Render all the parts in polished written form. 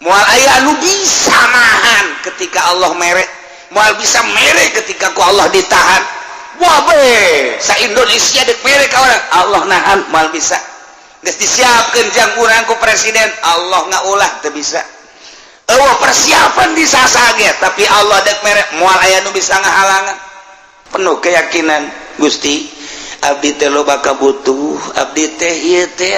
moal aya anu bisa nahan ketika Allah mere, moal bisa mere ketika ku Allah ditahan. Wah be sa Indonesia dek mere ka orang Allah nahan moal bisa geus disiapkeun jang urang ku presiden Allah ngaulah teu bisa. Eueuh persiapan disasage tapi Allah dek mere moal aya nu bisa ngahalangan. Penuh keyakinan Gusti abdi teh loba kabutuh abdi teh ieu teh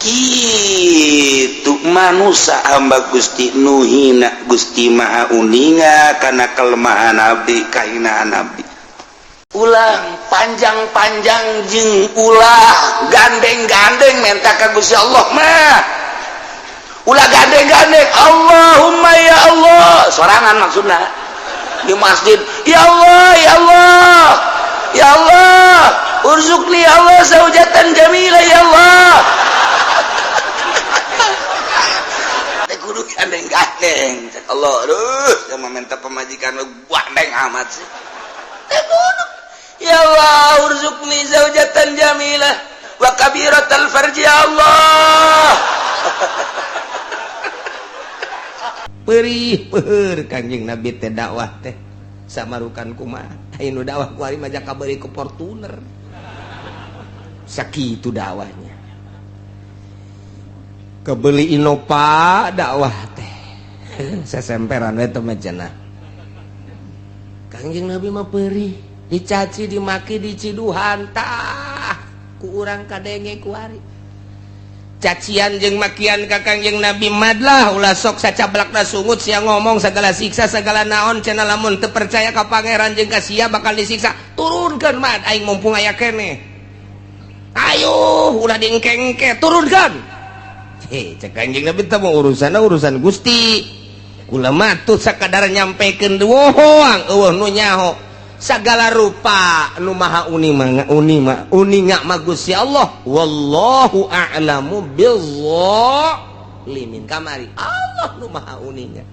kitu manusia hamba Gusti nuhina Gusti maha uninga karena kelemahan abdi kahinaan abdi ulang panjang-panjang jeung ulah gandeng-gandeng minta ka Gusti Allah mah ulah gandeng-gandeng Allahumma ya Allah sorangan maksudna di masjid ya Allah ya Allah ya Allah urzuqni ya Allah zaujatan jamilah ya Allah kudu gandeng-gandeng cek Allah aduh sama minta pemajikan lu gandeng amat sih kudu ya Allah urzuqni zaujatan jamilah wa kabiratal farji ya Allah perih peueur Kanjeng Nabi teh dakwah teh samarukan kumaha anu dakwah ku ari mah kabari ku Fortuner sakitu dakwahnya kebeli Innova dakwah teh sesemperan we teh cenah Kanjeng Nabi mah peurih dicaci dimaki diciduhan tah ku urang kadenge ku ari cacian jeung makian ka Kanjeng Nabi madlah ulah sok sacablakna sungut sia ngomong segala siksa segala naon cenah lamun teu percaya ka pangeran jeung ka sia bakal disiksa turunkeun mad aing mumpung aya keneh ayo ulah diengkengke turunkeun cek Kanjeng Nabi teh urusan Gusti kula mah tuh sakadar nyampekeun doang eueuh nu nyaho sagala rupa nu maha uni mah Gusti Allah wallahu a'lamu bizzalimin kamari Allah nu maha uninya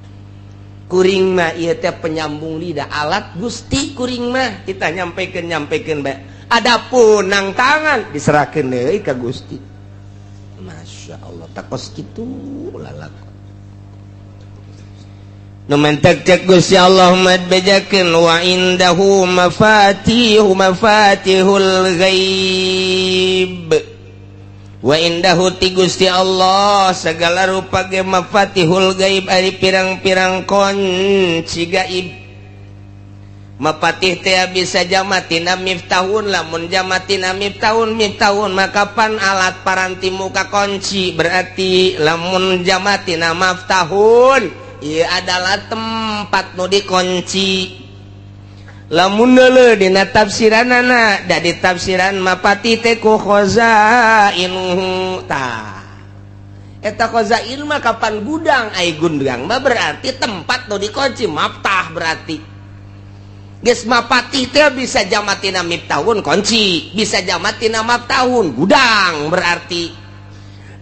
kuring mah ieu teh penyambung lidah alat Gusti kuring mah kita nyampekeun bae adapun nang tangan diserahkeun deui ka Gusti. Masya Allah takos gitu lalakon nu mentek cek Gusti Allah mad bejakeun wa indahu mafatihul ghaib wa indahu ti Gusti Allah segala rupa ge mafatihul ghaib ari pirang-pirang kunci gaib mapatih teh bisa jamatina miftahun lamun jamatina miftahun makapan alat paranti muka kunci berarti lamun jamatina maftahun ieu adalah tempat nu dikunci lamun deuleu dina tafsiranana da di tafsiran mapatih teh ku khazainuhu tah eta khazain mah kapan gudang ai gudang mah berarti tempat nu dikunci maftah berarti geus mapatih teh bisa jamatina miftahun kunci bisa jamatina maftahun gudang berarti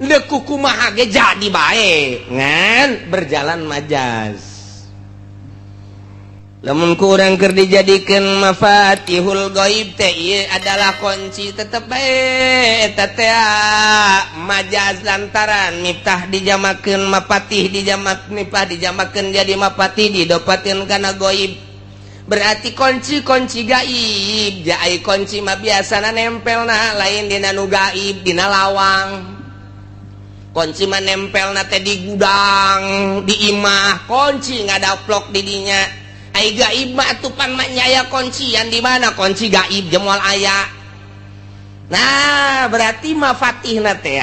deuk kumaha ge jadi bae ngan berjalan majaz lamun kurang keur dijadikeun mafatihul ghaib teh ieu adalah kunci tetep bae eta teh majaz lantaran miftah dijamakeun mapatih miftah dijamakeun jadi mapatih didopatkeun kana ghaib berarti kunci gaib jai kunci mah biasana nempelna lain dina nu gaib dina lawang kunci mah nempelna teh di gudang di imah kunci ngadaplok di dinya ai gaib mah atupan mah nyaya kuncian di mana kunci gaib jemoal aya nah berarti mafatihna teh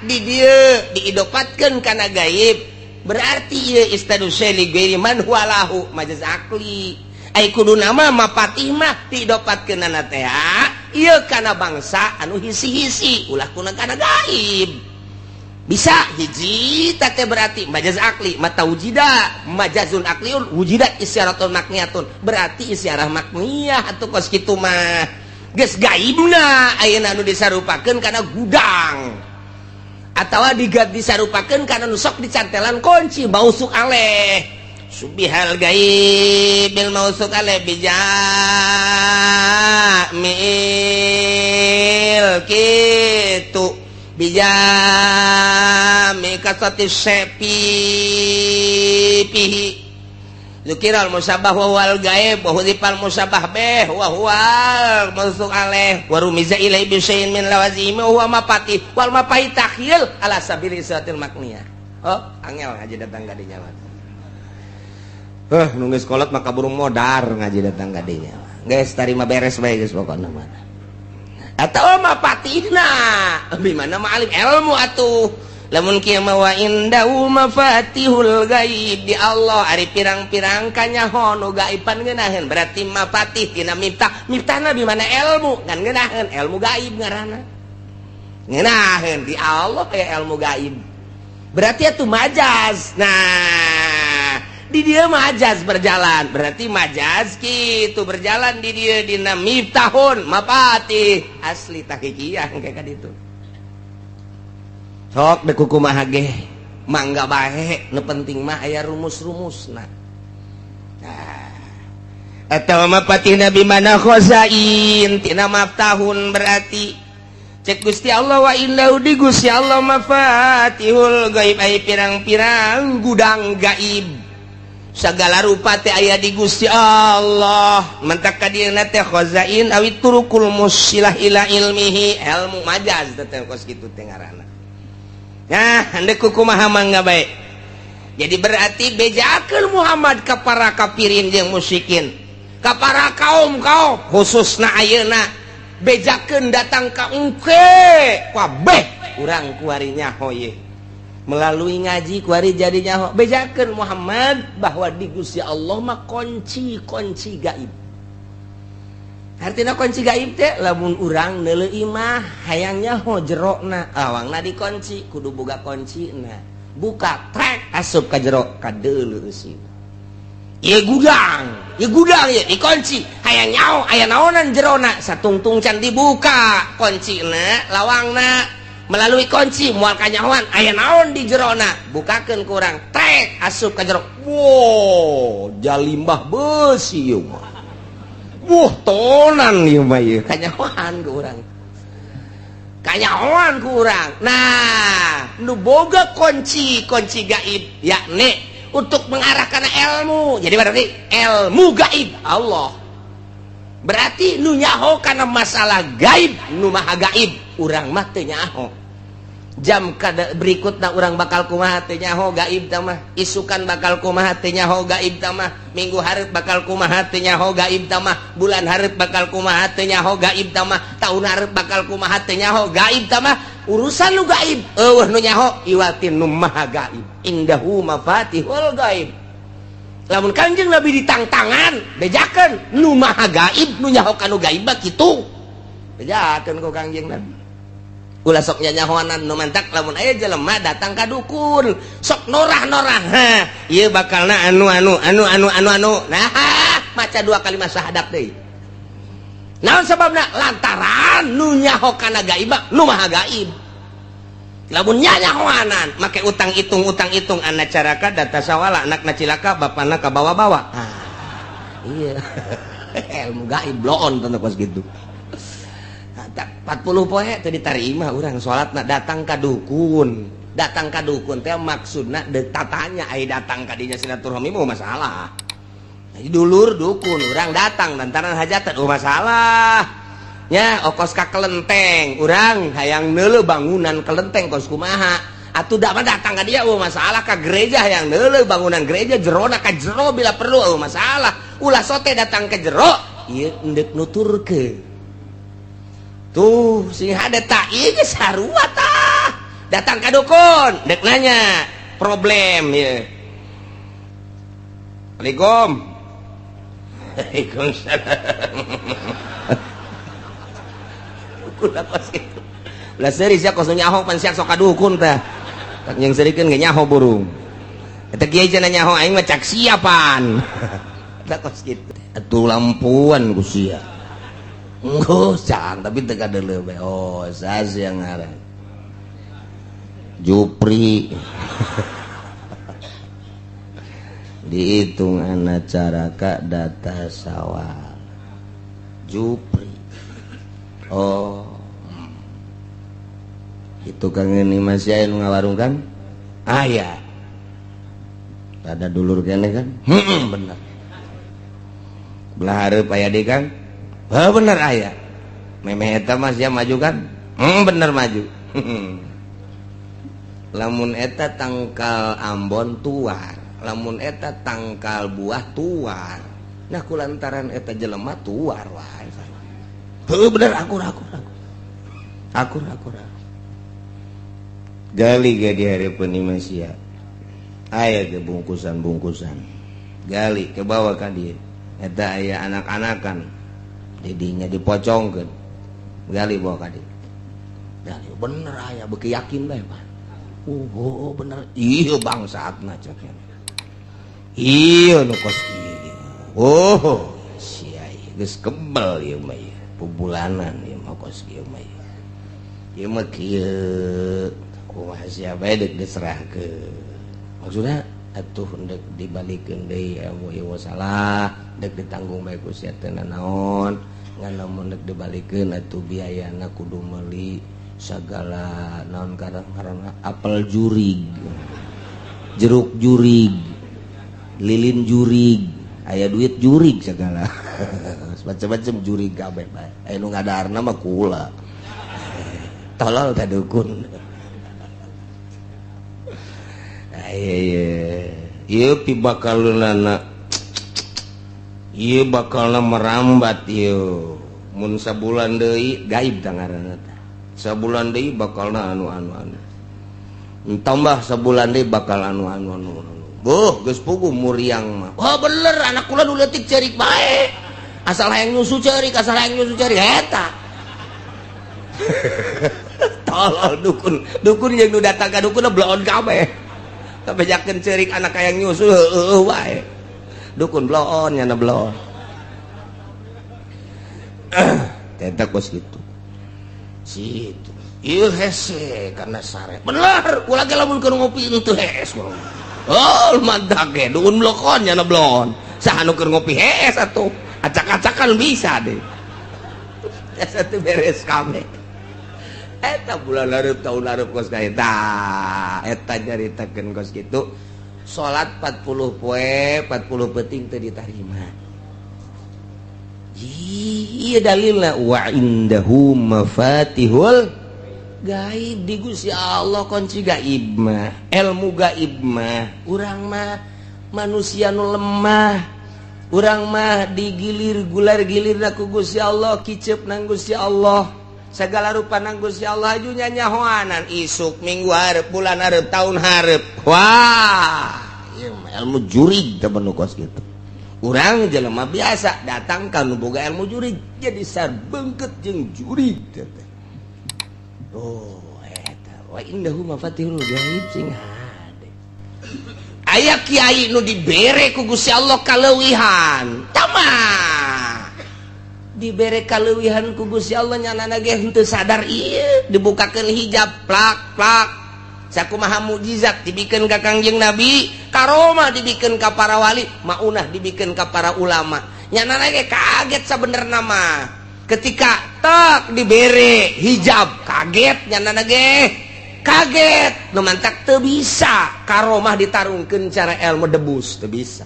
di dieu diidopatkeun kana gaib berarti ieu istadusy li ghairi man huwalahu majaz akli ai kudu nama mapatih mah didopatkeunana teh ieu kana bangsa anu hisi-hisi ulah kuna kana gaib bisa hiji teh berarti majaz akli mata wujida majazun akliun wujidat isyaratun makniyatun berarti isyarah makniyah atuh kos kitu mah geus gaibna ayeuna anu disarupakeun kana gudang atawa disarupakeun kana nu sok dicantelan kunci mausuk aleh subihal gaibil mausuk aleh bijamil kitu bijami kasati sepi pihi Zukiral musabah wal gaib wa hudifal musabah beh wa huwal masuk aleh wa rumiza ilai bisayin min lawazimi wa mapati wal mapai takhil ala sabili satil makniyah. Oh angel ngaji datang ka dinya mah nunggu sekolah maka burung modar ngaji datang ka dinya guys tarima beres bae geus pokona mah atau mapatina bimana ma'alim ilmu atuh lamun kieu mah wa indahu mafatihul gaib di Allah ari pirang-pirang kanyaho nu gaiban ngeunaheun berarti mafatih tina miftahna di mana ilmu kan ngeunaheun ilmu gaib ngaranna ngeunaheun di Allah ya ilmu gaib berarti atuh majaz. Nah di dia majaz berjalan berarti majaz kitu berjalan di dia dina miftahun mafatih asli tahqiqiyah kayak kaditu sok dek kumaha ge mangga bae nu penting mah aya rumus-rumusna. Nah atawa mapatih nabi mana khazain tina maftahun berarti cek Gusti Allah wa indahu di Gusti Allah mafatihul gaib ay pirang-pirang gudang gaib sagala rupa teh aya di Gusti Allah mentak ka dieu teh khazain awit turukul musilah ila ilmihi ilmu majaz teh kos kitu teh ngaranna. Nah, hendak kumaha mangga bae. Jadi berarti bejakeun Muhammad ka para kafirin jeung musyrikin. Ka para kaum khususna ayeuna bejakeun datang ka engke kabeh urang kuari nyaho ye. Melalui ngaji kuari jadi nyaho bejakeun Muhammad bahwa di Gusti Allah mah kunci-kunci gaib. Artina kunci gaib teh lamun urang neuleuh mah hayang nyaho jerona awangna dikunci kudu boga kuncina buka trek asup ka jero ka deuleu sih ieu gudang ya dikunci hayang nyaho aya naonan jerona satungtung can dibuka kuncina lawangna melalui kunci moal kanyahoan aya naon di jerona bukakeun ku urang trek asup ka jero wow jalimbah beusi ieu mah tonan ieu mah ieu kanyahoan ku urang nah nu boga kunci gaib yakni untuk mengarah kana ilmu jadi berarti ilmu gaib Allah berarti nu nyaho kana masalah gaib nu maha gaib urang mah teu nyaho jam kada berikutna urang bakal kumaha teh nyaho gaib tah mah isukan bakal kumaha teh nyaho gaib tah mah minggu hareup bakal kumaha teh nyaho gaib tah mah bulan hareup bakal kumaha teh nyaho gaib tah mah taun hareup bakal kumaha teh nyaho gaib tah mah urusan nu gaib eueuh nu nyaho iwatin nu maha gaib indahu mafatihul gaib lamun Kanjeng Nabi ditangtangan bejakeun nu maha gaib nu nyaho kanu gaib kitu bejakeun ku Kanjeng Nabi ulah sok nyanyahoanan nu mantak lamun aya jelema datang ka dukun sok norah-norah ieu bakalna anu nah maca 2 kalimat syahadat deui naon sababna lantaran nu nyaho kana gaib nu maha gaib lamun nyanyahoanan make utang itung anak caraka data sawala anakna cilaka bapana ka bawa-bawa iya ilmu gaib bloon tanda kos gitu 40 poe teu ditarima urang salatna datang ka dukun teh maksudna tatanya ai datang ka dinya silaturahmi mah masalah dulur dukun urang datang lantaran hajatan masalah nya okos ka kelenteng urang hayang neuleuh bangunan kelenteng kos kumaha atuh da mah datang ka dia masalah ka gereja hayang neuleuh bangunan gereja jerona ka jero bila perlu masalah ulah sote datang ke jero ieu endek nuturkeun tuh sing hade tak ieu geus sarua tah datang ka dukun dek nanya problem ya Waalaikumsalam ulah kos kitu ulah seuri sia kos nyaho pan sia sok ka dukun teh tak yang serikeun ge nyaho burung eta kieu cenah nyaho aing mah cak siapan ulah kos kitu atuh lampuan ku sia can tapi teka dulu sas yang ngaran Jupri dihitung anak caraka data sawal Jupri itu Kang ini masih aya nu ngawarung kan aya ada dulur kene kan bener belah hareup aya deui Kang bener aya memeh eta mah sia maju kan bener maju lamun eta tangkal Ambon tuar lamun eta tangkal buah tuar nah kulantaran eta jelema tuar wae bener akur gali ge di hareupeun ieu sia aya ge bungkusan gali ke bawah ka dieu eta aya anak-anakan didinya dipocongkeun gali bawa ka dieu gali bener aya beuki yakin bae Pak bener ieu bangsatna cek ieu nu kos ieu sia geus kebal ieu mah pubulanan ieu mah kos ieu mah ieu mah kieu kumaha sia bae deuk diserahkeun maksudna atuh hendak dibalikeun deui ilmu salah deuk ditanggung bae ku sia teh naon ngan lamun deuk dibalikeun atuh biayana kudu meuli sagala naon karang-karang apel jurig jeruk jurig lilin jurig aya duit jurig segala macam-macam jurig kabeh bae aya nu ngadarna mah kula tolol teh dukun ieu pi bakaluna ieu bakalna merambat ieu mun sabulan deui gaib tah ngaranna teh sabulan deui bakalna anu tambah sabulan deui bakal anu boh geus puguh muriang mah bener anak kula nu leutik ceurik bae asal hayang nyusu ceurik eta tolol dukun jeung nu datang ka dukun bloon kabeh kabejakeun ceurik anak hayang nyusu heueuh wae dukun bloon nya bloon eta kos kitu situ ieu hese karena sare bener ulah ge lamun keur ngopi teu hees mantap ge dukun blokon nya blon saha nu keur ngopi hees atuh acak-acakan bisa deh asa teu beres kabeh eta bulan hareup tahun hareup kos ka eta nyaritakeun kos kitu salat 40 poe 40 peuting teu ditarima ieu dalilna wa indahu mafatihul gaib di Gusti Allah kunci gaib mah ilmu gaib mah urang mah manusia nu lemah urang mah digilir gular-gilirna ku Gusti Allah kicep nang Gusti Allah sagala rupa nang Gusti Allah aju nyanyahoanan isuk minggu hareup bulan hareup tahun hareup wah ieu ilmu jurig teh bener kos kitu urang jelema biasa datang ka nu boga ilmu jurig jadi sarbeungkeut jeung jurig teh eta wa indahu mafatihul ghaib sing hade aya kiai nu dibere ku Gusti Allah kaleuwihan tamah dibere kaleuwihan ku Gusti Allah nyanana ge henteu sadar ieu dibukakeun hijab plak sakumaha mukjizat dibikeun ka Kangjeng Nabi karomah dibikeun ka para wali maunah dibikeun ka para ulama nyanana ge kaget sabenerna mah ketika tak dibere hijab kaget nyanana ge kaget nu mantak teu bisa karomah ditarungkeun cara ilmu debus teu bisa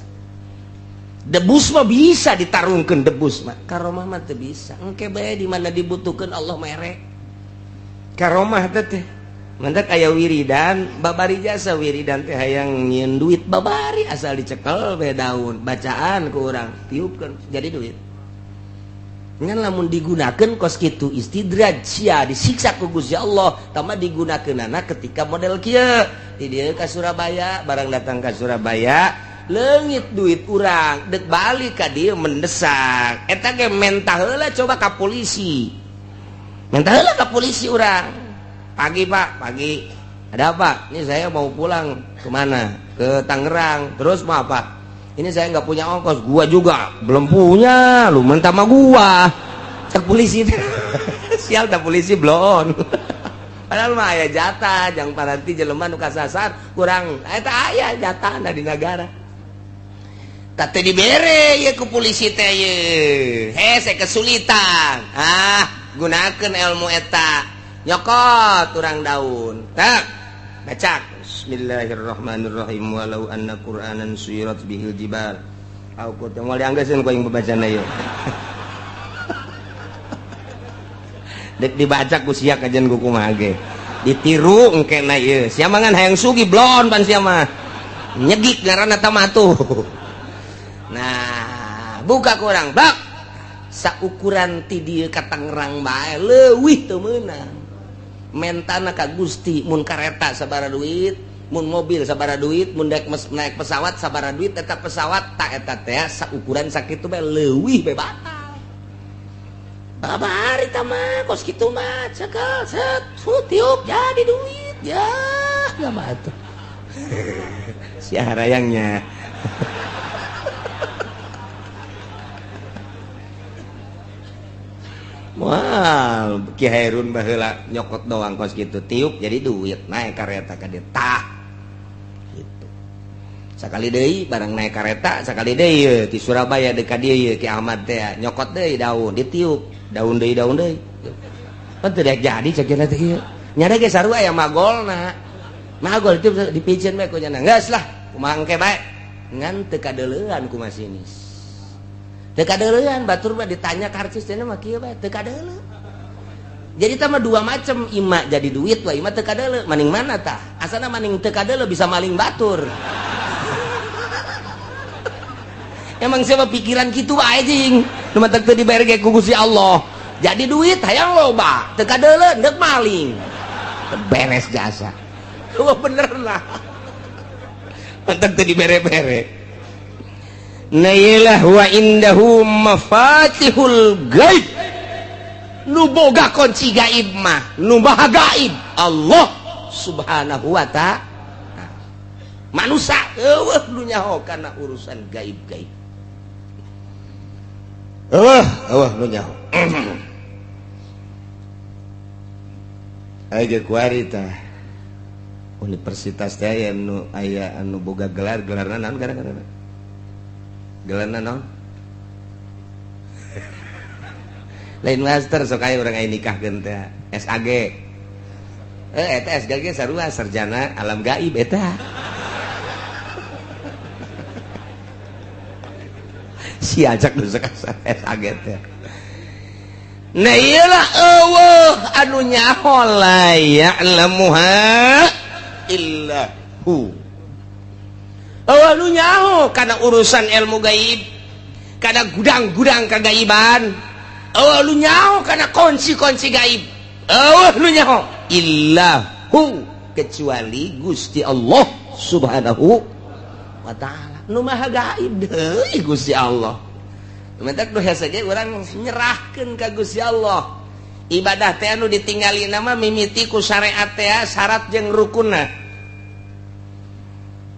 debus mah bisa ditarungkeun debus mah karomah mah teu bisa engke bae di mana dibutuhkeun Allah mere karomah teh mantak aya wiridan babari jasa wiridan teh hayang nyieun duit babari asal dicekel bae daun bacaan ku urang tiupkeun jadi duit ngan lamun digunakeun kos kitu istidraj sia disiksa ku Gusti Allah tama digunakeunana ketika model kieu di dieu ka Surabaya barang datang ka Surabaya leungit duit urang deuk balik ka dieu mendesak eta ge mentah heula coba ka polisi mentah heula ka polisi urang pagi Pak pagi ada apa ini saya mau pulang kemana ke Tangerang terus mau apa ini saya nggak punya ongkos gua juga belum punya lu mentah sama gua cek polisi sial tak polisi belum padahal mah aya jatah jang paranti jelema nu kasasar kurang eta aya jatah di negara teh dibere ya ku polisi teh ye hese kesulitan gunakeun ilmu eta nyokot urang daun tak baca Bismillahirrahmanirrahim walau anna qur'anan suyirat bihil jibal au kuntu moal dianggeuskeun ku aing babacana ieu dek dibaca ku sia kajian ku kumaha ge ditiru engkena ieu sia mangan hayang sugi blon pan sia mah nyegik ngaranna tamatu nah buka kurang bak saukuran ti dieu ka Tangerang bae leuwih teu meunang mentana ka Gusti mun kareta sabaraha duit mun mobil sabaraha duit mun naik pesawat sabaraha duit eta pesawat tak eta teh saukuran sakitu bae leuwih bae batal babari mah kos kitu mah cekel set tiup jadi duit ya enggak mah atuh si harayangnya wah Ki Hairun baheula nyokot doang kos kitu tiup jadi duit naik kareta ka dieu tah gitu sakali deui barang naik kareta sakali deui ti Surabaya deuk ka dieu Ki Ahmad teh nyokot deui daun ditiup daun deui pan teu daek jadi cekina teh ieu nyada ge sarua aya magolna magol itu dipicieun bae ku cenah geus lah kumaha engke bae ngan teu kadeuleuan ku masinis teu kadeuleuan batur mah ditanya karcis teh mah kieu bae teu kadeuleu jadi tah mah dua macem ima jadi duit wa ima teu kadeuleu maning mana tah asana maning teu kadeuleu bisa maling batur emang siapa pikiran gitu wae jing nu mah teu dibayar ge ku Gusti Allah jadi duit hayang loba teu kadeuleu deuk maling beres jasa wah bener lah mantap teu dibere-bere na iyalah wa indahu mafatihul gaib nu boga kunci gaib mah nu maha gaib Allah subhanahu wa ta'ala manusia eueuh nu nyaho kana urusan gaib-gaib eueuh nu nyaho aya kuari tah universitas teh aya anu boga gelarna naon gara-gara gelarna naon lain master sok aya urang aya nikahkeun teh SAG eta SAG sarua sarjana alam gaib eta si ajak nu SAG teh nah iyalah eueuh anu nyaho la ya'lamuha illahu anu nyaho kana urusan ilmu gaib kana gudang-gudang kagaiban anu nyaho kana kunci-kunci gaib anu nyaho illahu kecuali Gusti Allah subhanahu wa ta'ala nu maha gaib deui Gusti Allah mentak nu hese ge urang nyerahkeun ka Gusti Allah ibadah teh anu ditinggali nama mimiti ku syariat teh syarat jeung rukunna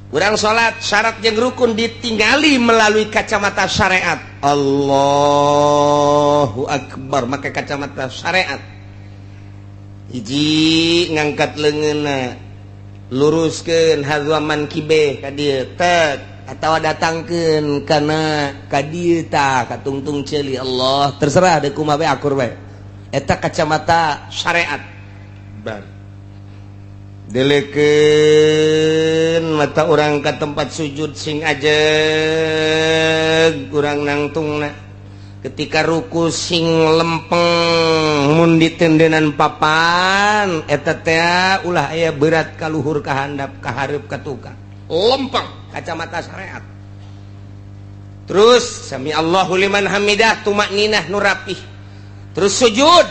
urang salat syarat jeung rukun ditinggali melalui kacamata syariat Allahu akbar make kacamata syariat hiji ngangkat leungeunna luruskeun hadwa mankibe ka dieu tek atawa datangkeun kana ka dieu tah ka tungtung ceuli Allah terserah deuk kumaha bae akur bae eta kacamata syariat bar delekeun mata urang ka tempat sujud sing ajeg urang nangtungna ketika ruku sing lempeng mun ditendenan papan eta teh ulah aya berat ka luhur ka handap ka hareup ka tukang lempeng kacamata syariat terus sami Allahu liman hamidah tumakninah nu rapih terus sujud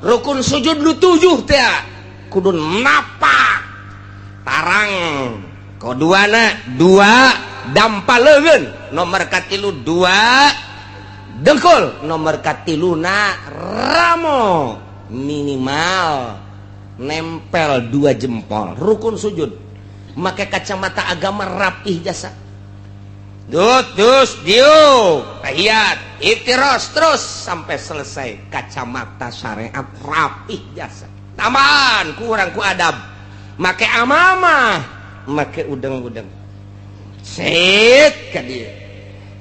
rukun sujud nu 7 teh kudu napak tarang koduana 2 dampaleun nomor katilu 2 dengkul nomor katiluna ramo minimal nempel 2 jempol rukun sujud make kacamata agama rapih jasa dus diu tahiyat iftiros terus sampai selesai kacamata syariat rapih jasa taman kurang ku adab make amamah make udeng-udeng set ka dieu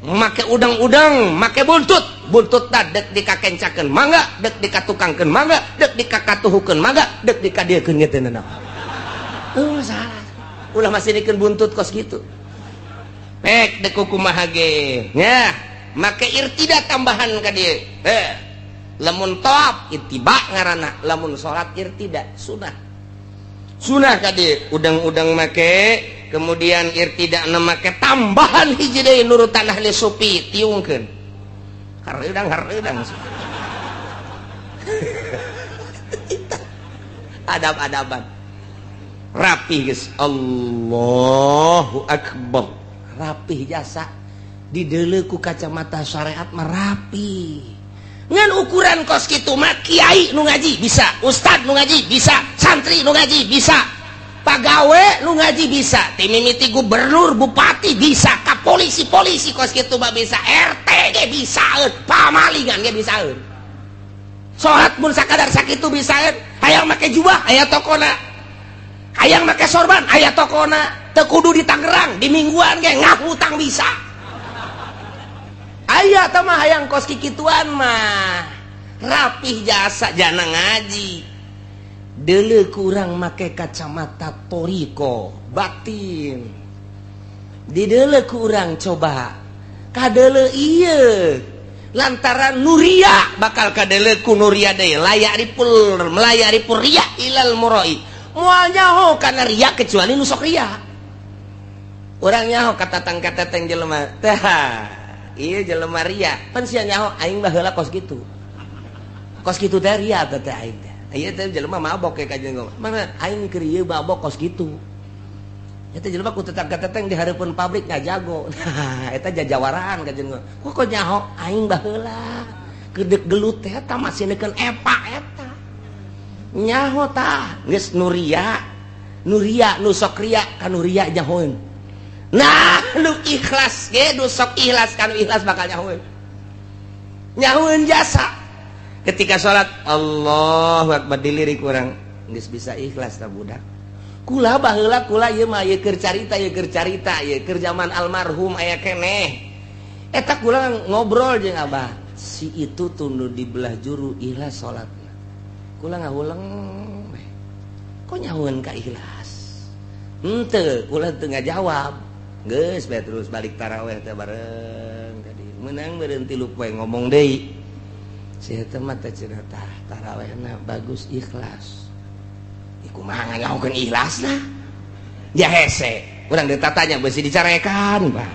make udeng-udeng make buntut buntut dek dikakencakeun mangga dek dikatukangkeun mangga dek dikakatuhukeun mangga dek dikadiekeun ge teu naon salah ulah masih dikeun buntut kos gitu pek dek kumaha ge nya make irtida tambahan ka dieu lamun tawaf ittiba ngaranna lamun salat irtida sunah ka dieu udang-udang make kemudian irtidana make tambahan hiji deui nurutan ahli sufi tiungkeun hareudang adab-adaban rapih geus Allahu akbar rapih jasa dideuleu ku kacamata syariat mah rapih ngan ukuran kos kitu mah kiai nu ngaji bisa ustad nu ngaji bisa santri nu ngaji bisa pagawe nu ngaji bisa ti mimiti gubernur bupati bisa ka polisi kos kitu mah bisa RT ge bisaeun pamalingan ge bisaeun salat mun sakadar sakitu bisaeun hayang make jubah aya tokona hayang make sorban aya tokona teu kudu di Tangerang di mingguan ge ngahutang bisa aya tah mah hayang kos kikituan mah rapih jasa jana ngaji deuleu kurang make kacamata toriko batin dideuleu kurang coba kadeuleu ieu lantaran nuria bakal kadeuleu ku nuria deui melayari pul ria ilal murai moal nyaho kana ria kecuali nu sok ria urang nyaho katatang jelema tah ieu jelema ria pan sia nyaho aing baheula kos kitu teh ria teh aing teh ieu teh jelema mabok ke kajen ngomong mana aing keur ieu mabok kos kitu eta jelema ku tetang-teteng di hareupeun pabrik ngajago nah eta jajawaran kajen ngomong kok nyaho aing baheula kedek gelut teh eta masih neukeun epa eta nyaho tah geus nuria nu sok ria ka nuria nyahoeun nah lu ikhlas ge nu sok ikhlas kan ikhlas bakal nyahoeun jasa ketika sholat Allahu akbar dilirik kurang geus bisa ikhlas ta budak kula baheula kula ieu mah ieu keur carita ieu keur zaman almarhum aya keneh eta kula ngobrol jeung abah si itu tunu di belah juru ikhlas salatna kula ngahuleng kok nyahoeun ka ikhlas henteu kula teu ngajawab geus bae terus balik tarawih teh bareng tadi meunang beureun 3 poe ngomong deui si eta mah teh cenah tarawihna bagus ikhlas iku mah ngayahokeun ikhlasna ya hese urang ditatanya beusi dicarekan bah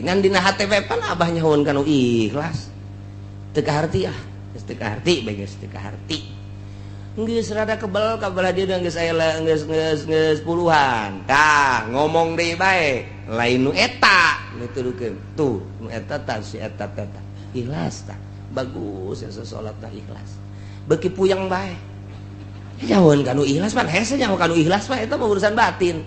ngan dina HTP pan abah nyahoeun kanu ikhlas teu kaharti geus teu kaharti bae geus teu kaharti geus rada kebal kabelah dia geus aya geus puluhan tah ngomong deui bae lain nu eta nu tudukeun tuh nu eta tah si eta ikhlas tah bagus ya salatna ikhlas beuki puyeng bae nyahoeun kanu ikhlas pan hese nyaho kanu ikhlas mah eta mah urusan batin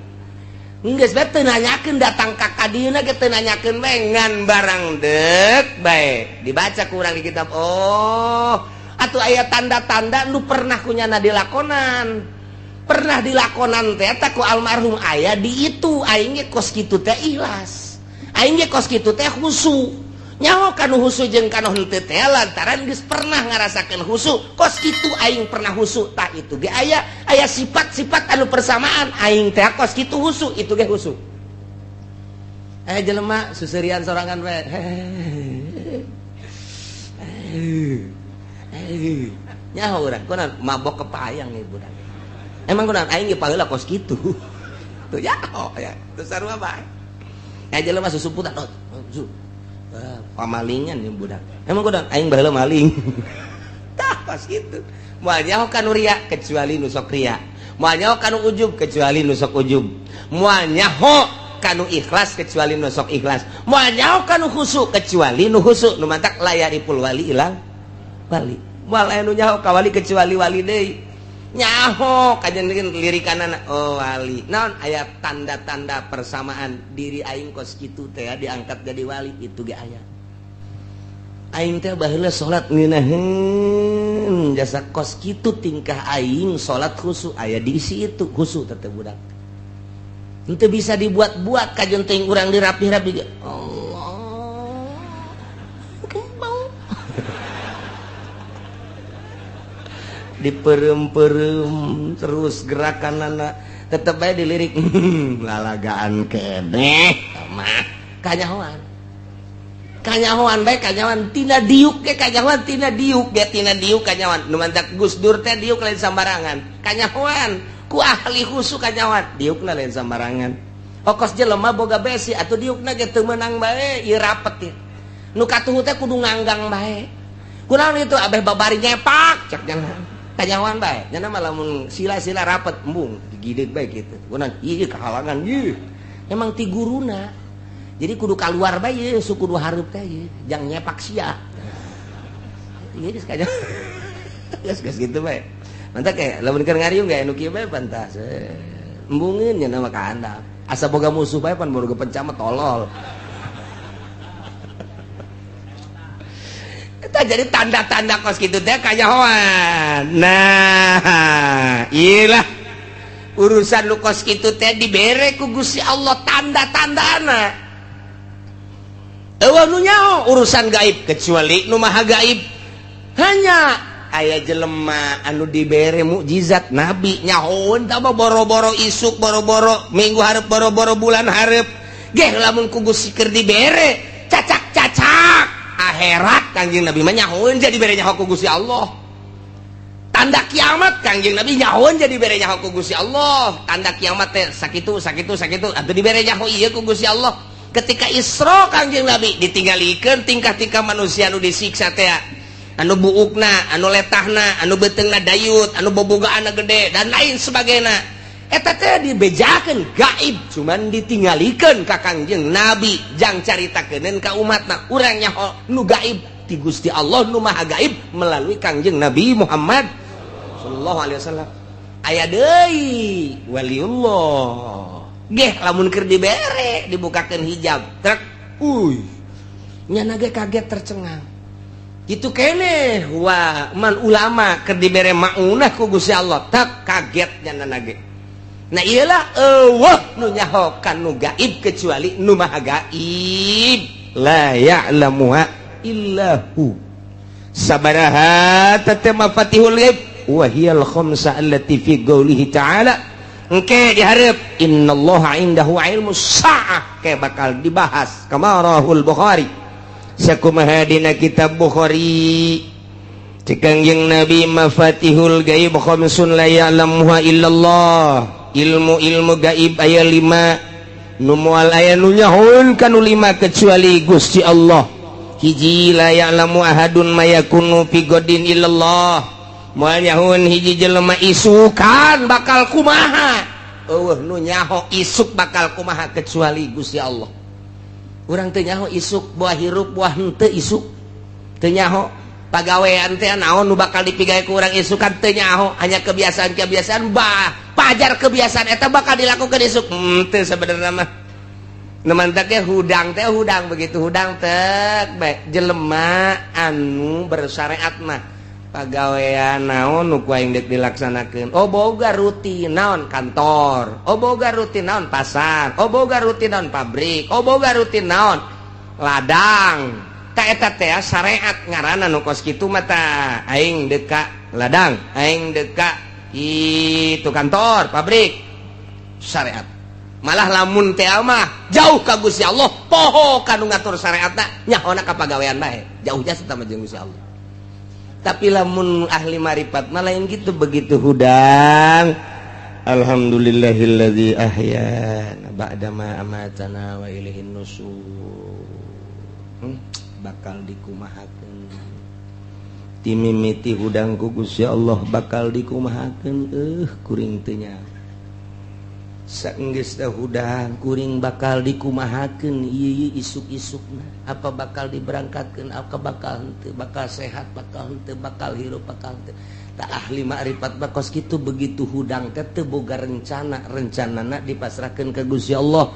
geus bae teu nanyakeun datang ka kadieuna ge teu nanyakeun bae ngan barang deuk bae dibaca ku urang di kitab oh atuh aya tanda-tanda nu pernah kunyana dilakonan teh eta ku almarhum aya di itu aing ge kos kitu teh ikhlas aing ge kos kitu teh khusu nyaho kanu husu jeung kanu henteu teh lantaran geus pernah ngarasakeun husu kos kitu aing pernah husu tah itu ge aya sifat-sifat anu persamaan aing teh kos kitu husu itu ge husu aya jelema suserian sorangan we nyaho urang kunaon mabok kepayang ieu budak emang kunaon aing ge paheula kos kitu tuh nyaho ya teu sarua bae aya jelema susuputan pamalingan ya budak emang kunaon aing baheula maling tah pas gitu moal nyaho kanu ria kecuali nu sok ria moal nyaho kanu ujub kecuali nu sok ujub moal nyaho kanu ikhlas kecuali nu sok ikhlas moal nyaho kanu khusyuk kecuali nu khusyuk nu mantak layaripul wali ilang wali moal anu nyaho ka wali kecuali wali deui nyaho kajen lirikanana oh wali naon aya tanda-tanda persamaan diri aing kos kitu teh diangkat jadi wali itu ge aya aing teh baheula salat ngeunaheun jasa kos kitu tingkah aing salat khusyuk aya di isi itu khusyuk teh budak henteu bisa dibuat-buat kajen teuing urang dirapih-rapih Allah oke diperem-perem terus gerakan anak tetep bae dilirik lalagaan keneh mah kanyahoan bae kanyahoan tina diuk ge kanyahoan tina diuk kanyahoan nu mantak Gus Dur teh diuk lain sambarangan kanyahoan ku ahli khusus kanyahoan diukna lain sambarangan okos jelema boga besi atuh diukna ge teu meunang bae ieu rapet ieu nu katuhu teh kudu nganggang bae kunaon itu abeh babari nyepak cek jangan kanyahoan bae nya mah lamun sila-sila rapet embung digideg bae kitu kunaon ieu kehalangan ieu emang ti guruna jadi kudu keluar bae ieu kudu hareup teh ieu jang nyepak sia ieu geus kanyahoan geus kitu bae mantap kayak lamun keur ngariung ge anu kieu bae pantas embungeun nya mah kahandap asa boga musuh bae pan boga pencama tolol eta jadi tanda-tanda kos kitu teh kanyahoan nah iyalah urusan lu kos kitu teh dibere ku Gusti Allah tanda-tandana eueuh nu nyaho urusan gaib kecuali nu maha gaib hanya aya jelema anu dibere mukjizat nabi nyahoeun tah boro-boro isuk boro-boro minggu hareup boro-boro bulan hareup geh lamun ku Gusti keur dibere cacak-cacak akhirat Kangjeng Nabi mah nyahoeun jadi bere nyaho ku Gusti Allah tanda kiamat Kangjeng Nabi nyahoeun jadi bere nyaho ku Gusti Allah tanda kiamat teh sakitu atuh dibere nyaho ieu ku Gusti Allah ketika Isra Kangjeng Nabi ditinggalikeun tingkah-tingkah manusia anu disiksa teh anu buukna, anu letahna, anu beteungna dayut, anu bobogaana gede dan lain sebagainya. Eta teh dibejakeun gaib, cuman ditinggalikeun ka Kangjeng Nabi, jang caritakeun ka umatna. Urang nyaho nu gaib ti Gusti Allah nu maha gaib melalui Kangjeng Nabi Muhammad sallallahu alaihi wasallam. Aya deui waliullah. Geh lamun keur dibere dibukakeun hijab, trek, nya ge kaget tercengang. Gitu kene wah man ulama keur dibere maunah ku Gusti Allah tak kaget nyanana ge nah iyalah eueuh nu nyaho kanu gaib kecuali nu maha gaib la ya'lamuha illahu sabaraha tatama fatihul ghaib wa hiyal khamsa allati fi qoulihi ta'ala engke dihareup innallaha indahu ilmus saah ke bakal dibahas kama rahul Bukhari sakumaha dina kitab Bukhari Kangjeng Nabi mafatihul gaib khamsun la ya'lamuha illallah ilmu gaib aya 5 nu moal aya nu nyahoeun kanu 5 kecuali Gusti Allah hiji la ya'lamu ahadun mayakunu fi godin illallah moal nyahoeun hiji jelema isukan bakal kumaha eueuh nu nyaho isuk bakal kumaha kecuali Gusti Allah urang teu nyaho isuk buah hirup buah henteu isuk teu nyaho pagawean teh naon nu bakal dipigawe ku urang isukan teu nyaho hanya kebiasaan pajar kebiasaan eta bakal dilakukeun isuk teu sabenerna mah nu mantak ge hudang begitu hudang teh bae jelema anu bersyariat mah pagawean naon nu ku aing deuk dilaksanakeun boga rutin naon kantor boga rutin naon pasar boga rutin naon pabrik boga rutin naon ladang ta eta teh syariat ngaranna nu kos kitu mah tah aing deuk ka ladang aing deuk ka itu kantor pabrik syariat malah lamun teh mah jauh ka Gusti Allah poho kanu ngatur syariatna nyahona ka pagawean bae jauh jasa sama jeung Gusti Allah tapi lamun ahli marifat mah lain gitu begitu hudang alhamdulillahilladzi ahyana ba'da ma amatana wa ilaihin nusyur bakal dikumahakeun ti mimiti hudang ku Gusti Allah bakal dikumahakeun kuring teu nya saenggeus da hudang kuring bakal dikumahakeun ieu isuk-isukna apa bakal diberangkatkeun apa bakal henteu bakal sehat bakal henteu bakal hirup bakal henteu tak ahli makrifat bakos kitu begitu hudang teh teu boga rencanana dipasrahkeun ka Gusti Allah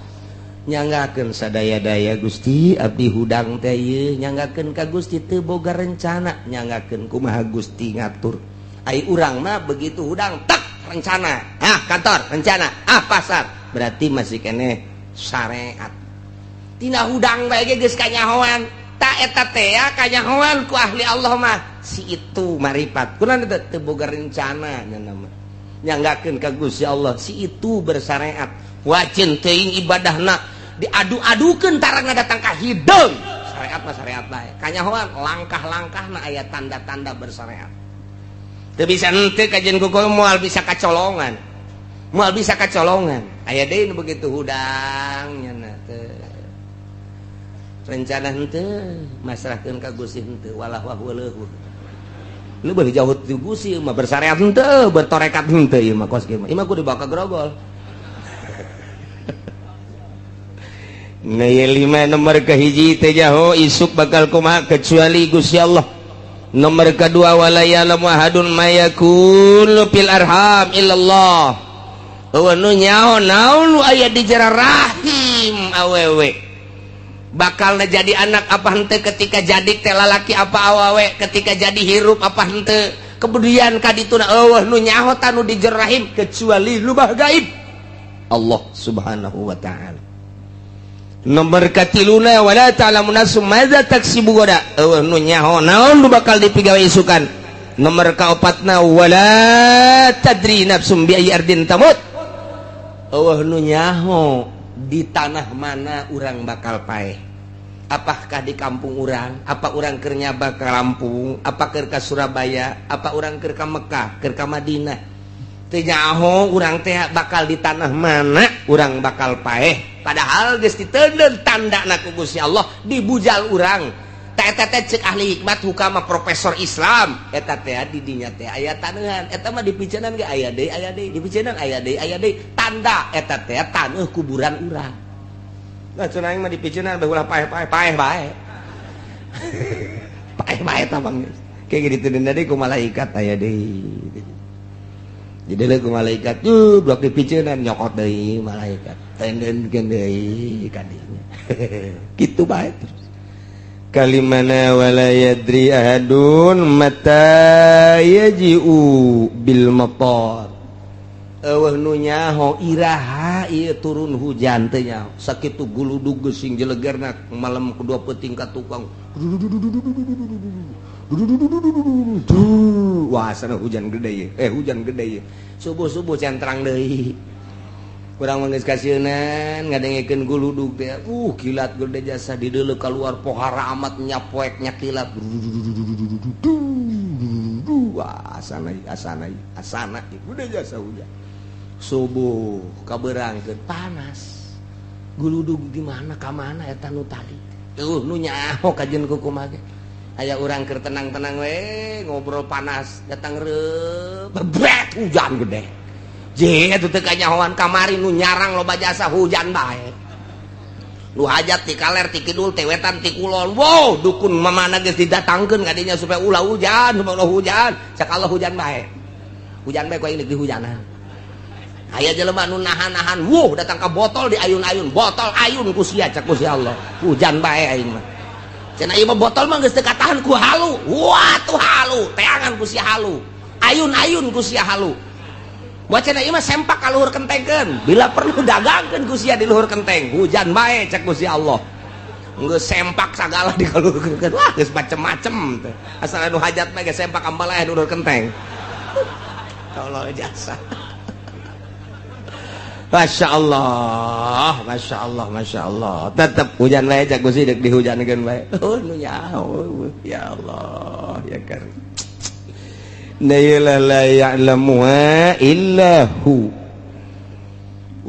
nyanggakeun sadaya-daya Gusti abdi hudang teh ieu nyanggakeun ka Gusti teu boga rencana nyanggakeun kumaha Gusti ngatur ai urang mah begitu hudang tak rencana kantor rencana pasar berarti masih kene syariat tina hudang bae ge geus kanyahoan ta eta teh kanyahoan ku ahli Allah mah si itu maripat kunaon teu boga rencana nama nyanggakeun ka Gusti Allah si itu bersyariat wajin teuing ibadahna diadu-adukeun tarangna datang ka hideung syariat mah syariat bae kanyahoan langkah-langkahna aya tanda-tanda bersyariat teu bisa henteu kajian kuku moal bisa kacolongan aya deui nu begitu hudang nyana teu rencana henteu masrahkeun ka Gusti henteu walah wahuleuh lu beuh jauh ti Gusti mah bersyariat henteu bertorekat henteu ieu mah kos kieu mah kudu dibawa ka grogol nah lima nomor kahiji teh jaho isuk bakal kumaha kecuali Gusti Allah nomor kedua wala ya'lamu ahadun mayakun fil arham illallah eueuh nu nyaho naon nu aya di jero rahim awewe bakal jadi anak apa henteu ketika jadi teh lalaki apa awewe ketika jadi hirup apa henteu kemudian kadituna eueuh nu nyaho tanu di jero rahim kecuali lubah gaib Allah subhanahu wa ta'ala nomor katiluna wala ta'lamu nafsum madza taksibu goda eueuh nu nyaho naon nu bakal dipigawe isukan nomor kaopatna wala tadri nafsum bi ayyi ardin tamut eueuh nu nyaho di tanah mana urang bakal paeh apakah di kampung urang apa urang keur nyaba ka Lampung apa keur ka Surabaya apa urang keur ka Mekah keur ka Madinah teu nyaho urang teh bakal di tanah mana urang bakal paeh padahal geus diteuleun tandana ku Gusti Allah di bujal urang eta teh ceuk ahli hikmat hukama profesor Islam eta teh di dinya teh aya taneuhan eta mah dipiceunaan ge aya deui dipiceunaan aya deui tanda eta teh taneuh kuburan urang nah cenah aing mah dipiceunaan bae ulah paeh bae paeh bae tah bang kayak gitu deui ku malaikat aya deui jadi le ku malaikat blok dipiceunaan nyokot deui malaikat tendeunkeun deui ka dinya kitu bae terus kalimana wala yadri ahadun mata yaji'u bil matar eueuh nu nyaho iraha ieu turun hujan teh nyaho sakitu guludug geusing jelegerna malam kedua peuting ka tukang wah sana hujan gede ye subuh-subuh centrang deui kurang manggeus kasieunnan ngadengekeun guludug teh kilat gede jasa di deuleu keluar pohara amat nyapoek nyakilat wah asana gede jasa hujan subuh kabeurangkeun panas guludug di mana ka mana eta nu tadi nu nyaho kajeun kumaha ge aya urang keur tenang-tenang we ngobrol panas datang bebret hujan gede je atuh teu kanyahoan kamari nu nyarang loba jasa hujan bae nu hajat ti kaler ti kidul ti wetan ti kulon wow dukun mamana geus didatangkeun ka dinya supaya ulah hujan cak Allah hujan bae ku aing di hujanan aya jelema nu nahan-nahan datang ka botol di ayun-ayun botol ayun ku sia cak ku si Allah hujan bae aing mah cenah ieu mah botol mah geus teu katahan ku halu wah tuh halu teangan ku sia halu ayun-ayun ku sia halu wacana ieu mah sempak ka luhur kentengkeun bila perlu dagangkeun ku sia di luhur kenteng hujan bae cek ku si Allah geus sempak sagala di kaluhurkeun wah geus macem-macem teh asal anu hajat mah geus sempak ambalaeh di luhur kenteng tolong jasa Masya Allah tetep hujan bae cek ku si deuk dihujankeun bae nu nyaho ya Allah ya karim la ya'lamuha illahu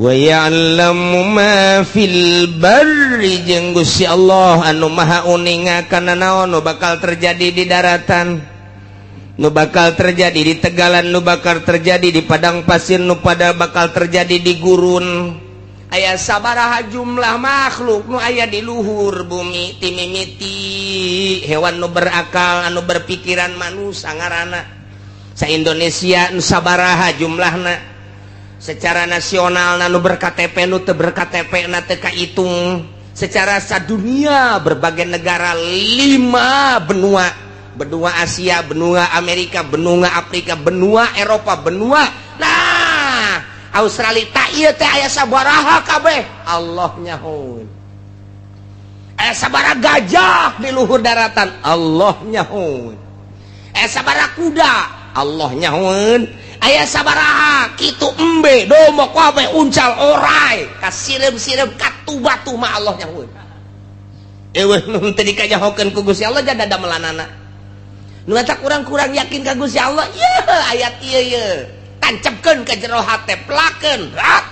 wa ya'lamu ma fil barri jeung Gusti Allah anu maha uningakeun naon nu bakal terjadi di daratan nu bakal terjadi di tegalan nu bakal terjadi di padang pasir nu pada bakal terjadi di gurun aya sabaraha jumlah makhluk nu aya di luhur bumi ti mimiti hewan nu berakal anu berpikiran manusia ngaranna sa Indonesia nu sabaraha jumlahna secara nasional nu berKTP nu teu berKTP na teu kahitung secara sadunia berbagai negara 5 benua Asia benua Amerika benua Afrika benua Eropa benua nah Australia tak ieu teh aya sabaraha kabeh Allah nyahoun aya sabaraha gajah di luhur daratan Allah nyahoun sabaraha kuda Allah nyahoeun aya sabaraha kitu embe domok wae uncal orai kasirem-sirem katu-batu mah Allah nyahoeun eueuh nu teu dikanyahokeun ku Gusti Allah jadi damelanana nu eta kurang-kurang yakin ka Gusti Allah yeuh ayat ieu yeuh tancepkeun ka jero hate pelakeun rak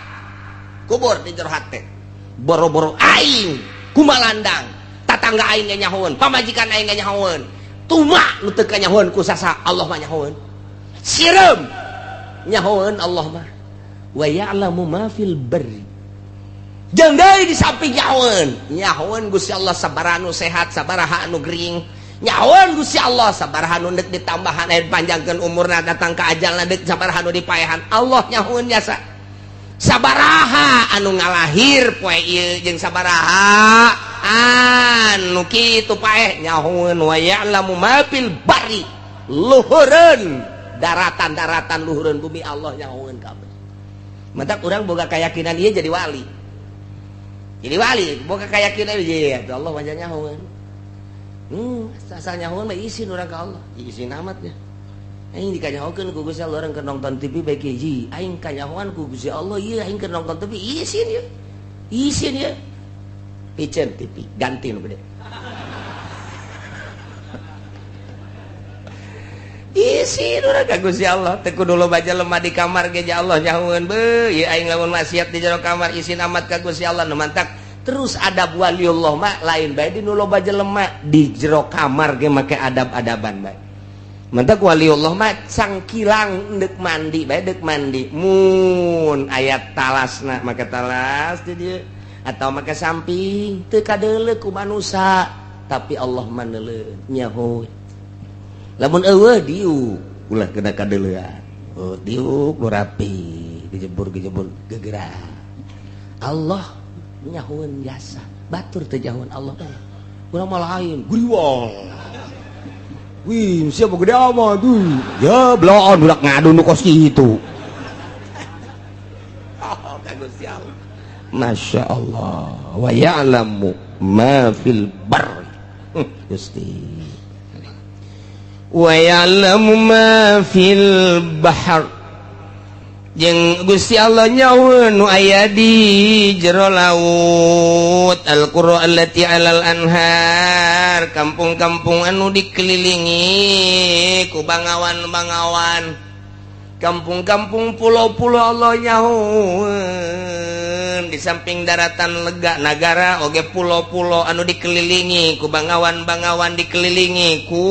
kubur di jero hate boro-boro aing kumalandang tatangga aing nyahoeun pamajikan aing nyahoeun tumak nu teu kanyahoeun ku sasa Allah mah nyahoeun sirem nyahoeun Allah mah wa ya'lamu ma fil barri jeung deui di samping nyahoeun Gusti Allah sabaraha nu sehat sabaraha anu gering nyahoeun Gusti Allah sabaraha nu deuk ditambahan aya panjangkeun umurna datang ka ajalna deuk sabaraha nu dipaehan Allah nyahoeun jasa sabaraha anu ngalahir poe ieu jeung sabaraha anu kitu paeh nyahoeun wa ya'lamu ma fil barri luhureun daratan-daratan luhureun bumi Allah nyahoeun kabeh mantap urang boga keyakinan ieu jadi wali boga keyakinan ieu Allah mah nyahoeun asal nyahoeun mah isin urang ka Allah isin amat ya aing dikanyahokeun ku Gusti Allah urang keur nonton TV bae hiji aing kanyahoan ku Gusti Allah ieu aing keur nonton TV isin ya picen TV ganti nu gede isin urang ka Gusti Allah teu kudu loba lemah di kamar ge Allah nyahoeun beuh ieu aing lamun maksiat di jero kamar isin amat ka Gusti Allah nu mantak terus adab waliullah mah lain bae di nu loba jelema di jero kamar ge make adab-adaban bae mantak waliullah mah cangkilang deuk mandi bae deuk mandi mun ayat talasna make talas di dieu atau make samping teu kadeuleu ku manusia tapi Allah mah neuleuh nyahoeun lamun eueuh diuk ulah kena kadeuleuan diuk nu rapi dijebur gegera Allah nyahoeun jasa batur teh nyahoeun Allah urang mah lain guriwol wih siapa gede amat tuh ya belaan budak ngadu nu kos kitu oh ka Gusti Allah Masya Allah wa ya'lamu ma fil barri Gusti wa ya'lamu ma fil bahr jeung Gusti Allah nyahoeun nu aya di jero laut al-qura allati 'alal anhar kampung-kampung anu dikelilingi ku bangawan-bangawan kampung-kampung pulau-pulau Allah nyahoeun di samping daratan lega nagara oge pulau-pulau anu dikelilingi ku bangawan-bangawan dikelilingi ku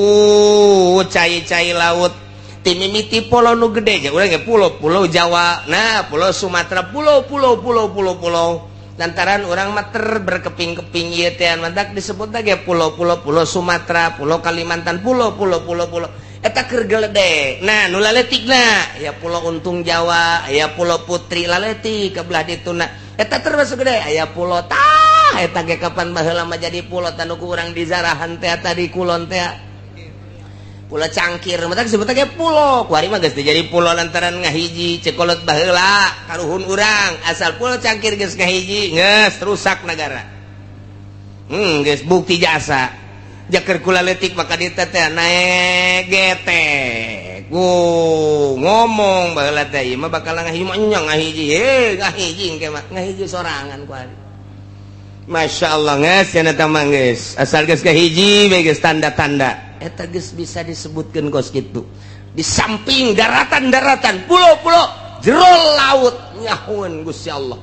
cai-cai laut timimiti pulau nu gede aja urang ge pulau Jawa nah pulau Sumatera pulau lantaran urang mah berkeping-keping ieu teh mantak disebut ge pulau Sumatera pulau Kalimantan pulau eta keur geledek nah nu laletikna aya pulau Untung Jawa aya pulau Putri laletik ka belah dituna eta termasuk gede aya pulau tah eta ge kapan baheula mah jadi pulau tanu ku urang dizarahan teh tadi kulon teh Pulau Cangkir mata disebut ge pulau kuari mah geus jadi pulau lantaran ngahiji cekolot baheula karuhun urang asal Pulau Cangkir geus ngahiji geus rusak negara geus bukti jasa jaker kula letik maka ditu teh naek gete ngomong baheula teh ieu mah bakal ngahiji mah nyong ngahiji engke mah ngahiji sorangan kuari Masya Allah geus cenah teh mah geus asal geus ngahiji bae geus tanda-tanda eta geus bisa disebutkeun kos kitu di samping daratan-daratan pulau-pulau jero laut nyahoeun Gusti Allah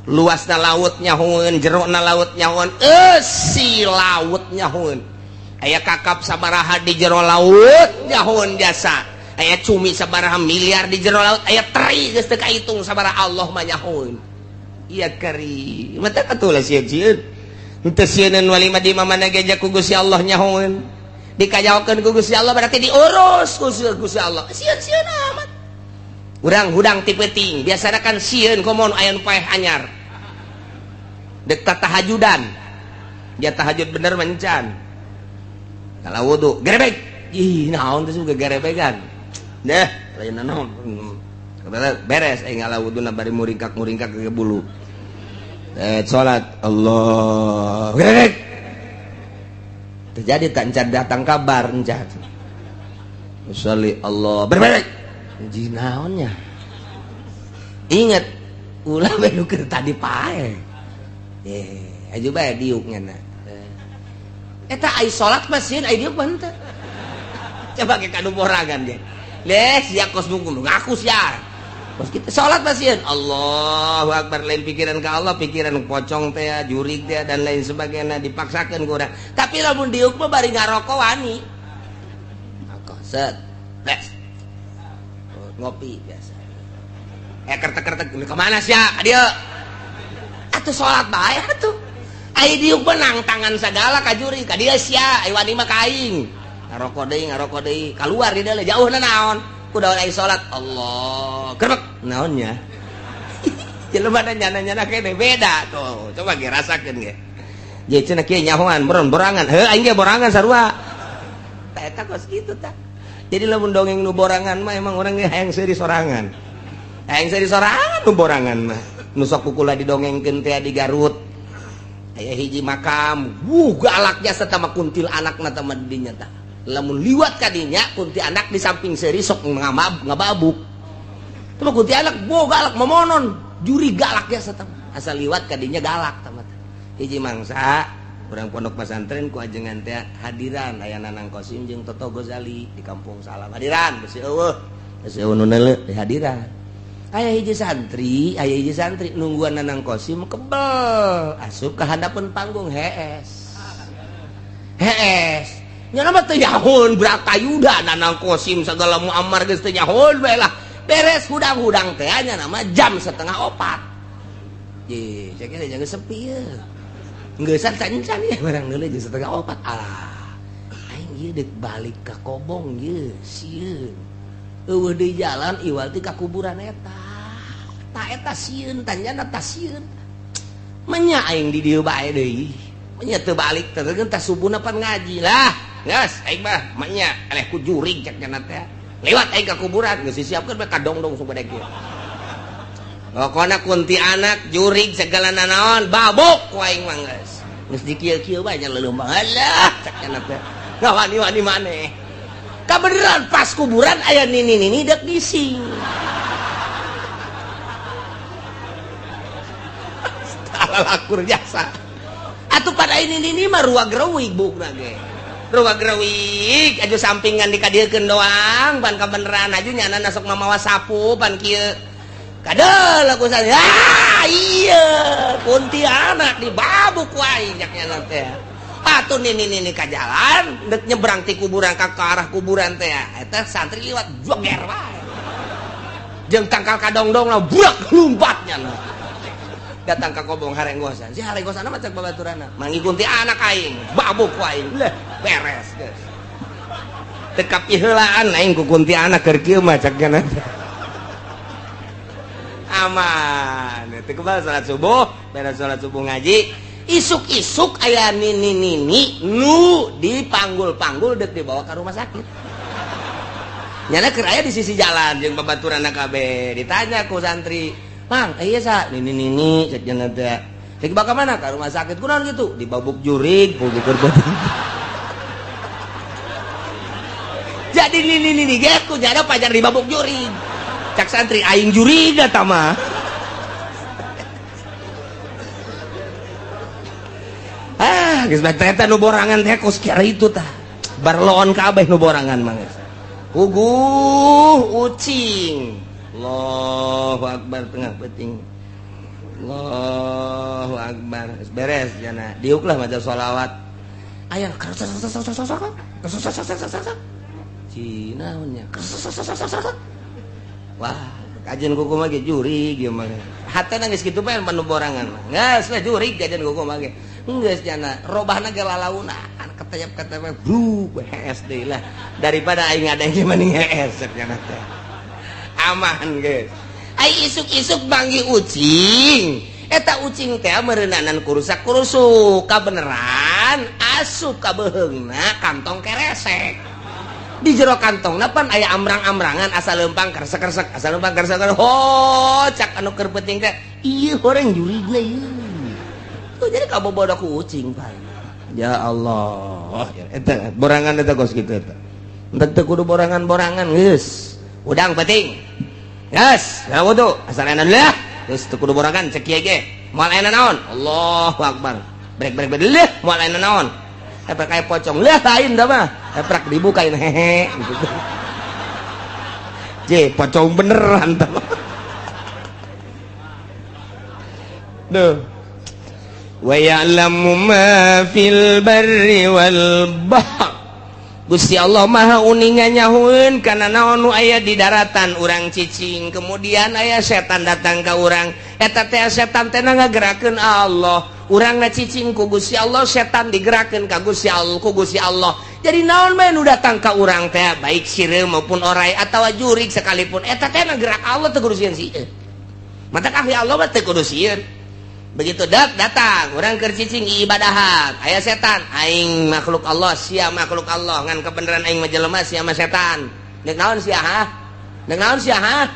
luasna laut nyahoeun jerona laut nyahoeun eusi laut nyahoeun aya kakap sabaraha di jero laut nyahoeun jasa aya cumi sabaraha miliar di jero laut aya teri geus teu kahitung sabaraha Allah mah nyahoeun ieu kari mata katulah sieun henteu sieun wali mah di mamana geja ku Gusti Allah nyahoeun dikajawakeun ku Gusti Allah berarti diurus ku Gusti Allah sieun amat urang hudang ti peuting biasana kan sieun komo aya nu paeh anyar dek tahajudan dia tahajud bener mencan kalau wudu gerebek ih naon teh suga gerebegan deh lain naon beres ngala wuduna bari muringkak ke bulu salat Allah gerebek terjadi tak datang kabar encat Sholli Allah berbalik jinaonnya ingat ulah bae nu keur tadi pae aju bae diuknya na eta ai salat mah sieun ai diuk mah henteu coba ke kanu borangan ge les sia kos mungkul ngaku sia kos kita salat mah sieun Allahu akbar lain pikiran ka Allah pikiran pocong teh jurig teh dan lain sebagainya dipaksakeun ku urang tapi lamun diuk mah bari ngaroko wani set les ngopi biasa kertek-kertek kemana sih dia atuh sholat bae atuh ai diuk benang tangan segala ka juri ka dia sia ai wani mah kaing ngaroko deui keluar di dalam jauhna naon kudu ai sholat Allah kerbek naonnya jelema nyana-nyana kene beda tuh coba ge rasakeun ge jadi cenah kieu nyahoan borangan heuh aing ge borangan sarua eta kos kitu tah jadi lamun dongeng nu borangan mah emang orang ge hayang seuri sorangan nu borangan mah nu sok kukula didongengkeun teh di Garut aya hiji makam galaknya serta mah kuntil anakna teh mah dinya tah lamun liwat ka dinya kunti anak di samping seuri sok ngababuk teh mah kunti anak galak memonon juri galaknya serta asal liwat ka dinya galak tah mah hiji mangsa urang pondok pesantren ku ajengan teh hadiran aya Nanang Kosim jeung Toto Gozali di Kampung Salam hadiran besi eueuh nu neuleuh hadiran aya hiji santri nungguan Nanang Kosim kebel asup ka handapeun panggung hees nya mah teu nyahoun brakayuda Nanang Kosim sagala muammar geus teu nyahoun bae lah beres hudang-hudang teh nya nama jam 3:04 ye cek jangan sepi ya ngeusan cancan ya barang deuleu jeung 3:04 aing ieu deuk balik ka Kobong ye sieun eueuh deui jalan iwal teh ka kuburan eta eta sieun tanjana ta sieun menya aing di dieu bae deui menya teu balik teh tah subuhna pan ngaji lah geus aing mah menya eleh ku jurig cek cenah teh lewat aing ka kuburan geus disiapkeun bae kadongdong sok badek kieu pokona kunti anak jurig segala nanaon babuk ku aing mah geus dikieu-kieu bae nya leuleum alah cek cenah teh ngawani-wani maneh kabeneran pas kuburan aya nini dek dising lakur jasa atuh pada ini mah ruag reuwig bukna ge ruag reuwig aju sampingan dikadiekeun doang pan kabeneran aju nyana sok mamawa sapu pan kieu kadel aku sana iya kuntianak di babuk wae nya nyana teh atuh nini ka jalan dek nyebrang ti kuburan ka arah kuburan teh eta santri liwat joger wae jeung tangkal kadongdong lah burak lumpatnya nah datang ke Kobong harenggosan si harenggosan mah cek babaturanna mangi kunti anak aing babuk wae leh beres geus teu kapiheulaan aing ku kunti anak keur kieu mah cek kana aman teu kebal salat subuh beres salat subuh ngaji isuk-isuk aya nini nu dipanggul-panggul dek dibawa ke rumah sakit nyana keur aya di sisi jalan jeung babaturanna kabeh ditanya ku santri Mang, iya sa, nini, cek jangan teh. Cek bakal mana ke rumah sakit kunaon gitu, di babuk jurig, bukur betul. Jadi nini, geku jada pajar di babuk jurig. Cak santri aing jurig eta mah. Geus bae eta nu borangan teh kos kira itu tah. Barloon kabeh nu borangan mah geus. Ucing. Allahu Akbar tengah peting Allahu Akbar beres jana diuk lah maca sholawat aya cina nya wah kajian kuku mah ge jurig ieu mah hate nangis kitu bae panu borangan mah geus we jurig kajian kuku mah ge geus jana robahna ge lalauna ketep-ketep bru SD lah daripada aing ada yang mending hees jana teh aman guys ai isuk-isuk banggi ucing eta ucing teh meureunanan kurusak-kurusuk kabeneran asup ka beheungna kantong keresek di jero kantongna pan aya amrang-amrangan asal leumpang keresek-keresek asal leumpang keresek ho cak anu keur penting teh ieu horeng jurigna ieu tuh jadi kabobodo ku ucing pan ya Allah eta borangan eta kos kitu eta teu kudu borangan-borangan geus udang penting geus wudu asal ena lah geus teu kudu borangan cek kieu ge moal ena naon Allahu akbar brek leh moal ena naon efek kayak pocong lah lain dah mah efek dibukain hehe gitu pocong beneran tuh duh wa ya'lamu ma fil barri wal bahr Gusti Allah maha uningan nyahueun kana naon nu aya di daratan urang cicing kemudian aya setan datang ka urang eta teh setan teh ngagerakeun Allah urang cicing ku Gusti Allah setan digerakeun ka Gusti Allah ku Gusti Allah jadi naon bae nu datang ka urang teh baik sireu maupun orai atawa jurig sekalipun eta teh ngagerak Allah teu kudu sieun sieun mata ahli Allah mah teu kudu sieun begitu datang orang keur cicing ibadahan aya setan aing makhluk Allah sia makhluk Allah ngan kebenaran aing mah jelema sia mah setan deuk naon sia ha deuk naon sia ha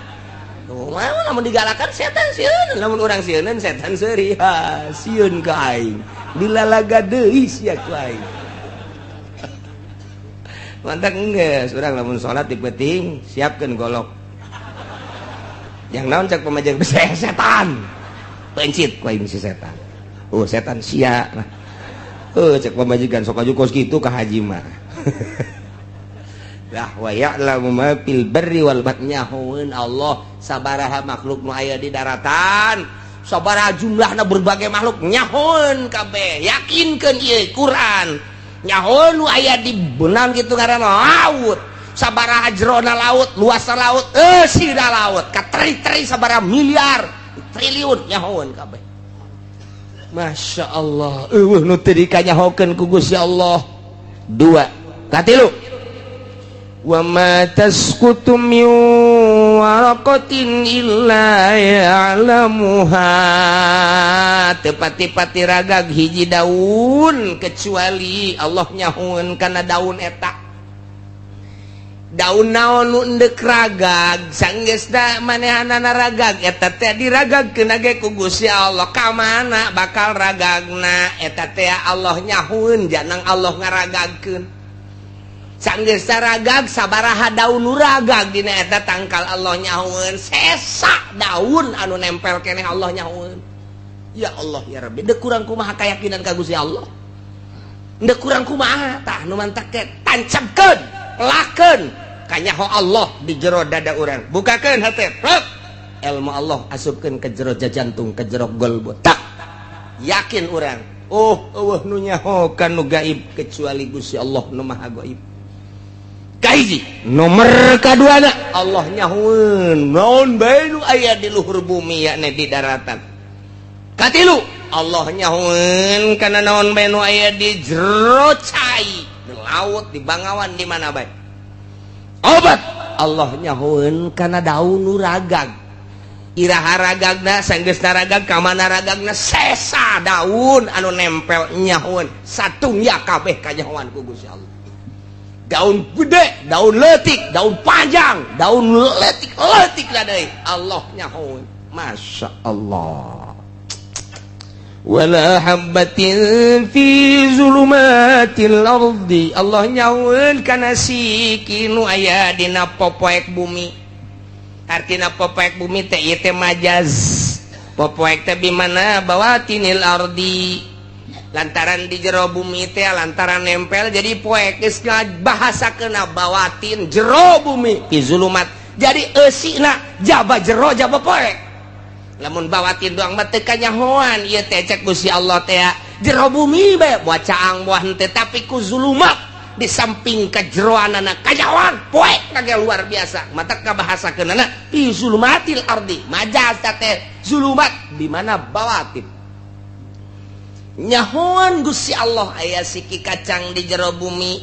tuh lamun digalakan setan sieun lamun urang sieun setan seuri ha sieun ka aing dilalaga deui sia ku aing mantap geus urang lamun salat dipenting siapkeun golok yang naon cek pamajeng setan pencit ku aing si setan setan sia lah cek pamajikan sok ajukos kitu ka haji mah lah wa ya'lamu ma fil barri wal bahri nyahoeun Allah sabaraha makhluk nu aya di daratan sabaraha jumlahna berbagai makhluk nyahoeun kabeh yakinkeun ieu Quran nyahoeun nu aya di beunang kitu ngaranna laut sabaraha jerona laut luasna laut sida laut kateri-teri sabaraha miliar triliun nyahoeun kabeh Masya Allah nu teu dikanyahokeun ku Gusti Allah dua katilu wa ma tasqutu min waraqatin illa ya'lamuha teu pati-pati ragag hiji daun kecuali Allah nyahoeun kana daun eta daun naon nu endek ragag sanggeusna manehanana ragag eta teh diragagkeun ge ku Gusti Allah ka mana bakal ragagna eta teh Allah nyahueun janang Allah ngaragagkeun sanggeusna ragag sabaraha daun nu ragag dina eta tangkal Allah nyahueun sesa daun anu nempel keneh Allah nyahueun ya Allah ya Rabbi deuk kurang kumaha kayakinan ka Gusti Allah deuk kurang kumaha tah nu mantak teh tancapkeun lakeun kanyaho Allah di jero dada urang bukakeun hate ilmu Allah asupkeun ke jero jantung ke jero golbo tak yakin urang eueuh nu nyahokan nu gaib kecuali Gusti Allah nu maha gaib kahiji nomor kaduana Allah nyahoeun naon bae nu aya di luhur bumi yakni di daratan katilu Allah nyahoeun kana naon bae nu aya di jero cai di laut di bangawan di mana bae obat Allah nyahoeun kana daun nu ragag iraha ragagna sanggeusna ragag ka mana ragagna sesa daun anu nempel nyahoeun satungya kabeh kanyahoan ku Gusti Allah daun gede daun leutik daun panjang daun leutik lah deui Allah nyahoeun Masya Allah wala habbatin fi zulumatil ardi Allah nyaweun kana siki nu aya dina popoek bumi artina popoek bumi teh ieu teh majaz popoek teh bimana bawatinil ardi lantaran di jero bumi teh lantaran nempel jadi poek geus bahasakeun bawatin jero bumi fi zulumat jadi eusina jaba jero jaba poek lamun bawatin doang mah teu kanyahoan ieu teh cek Gusti Allah teh jero bumi bae buat caang buah teh tapi ku zulumat di samping kajeroanana kanyahoan poek kage luar biasa mata kabahasakeunana fi zulumatil ardi majaz teh zulumat di mana bawatin nyahoan Gusti Allah aya siki kacang di jero bumi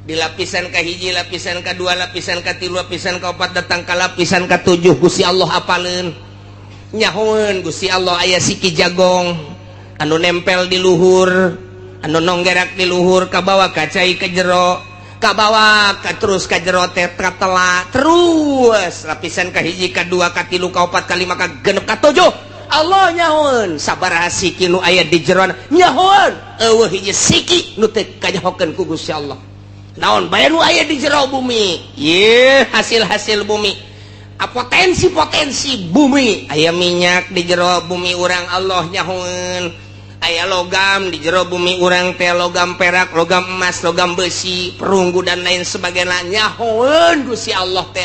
di lapisan kahiji lapisan kadua lapisan katilu lapisan kaopat datang ka lapisan katujuh Gusti Allah apaleun nyahoeun Gusti Allah aya siki jagong anu nempel di luhur anu nonggerak di luhur ka bawah ka cai ke jero ka bawah ka terus ka jero teh katela terus lapisan kahiji kadua katilu kaopat kalima ka genep katujuh Allah nyahoeun sabaraha siki nu aya di jero nyahoeun eueuh hiji siki nu teu kanyahokeun ku Gusti Allah naon bae nu aya di jero bumi ieu hasil-hasil bumi potensi bumi aya minyak di jero bumi urang Allah nyahoeun aya logam di jero bumi urang teh logam perak logam emas logam besi perunggu dan lain sebagainya nyahoeun Gusti Allah teh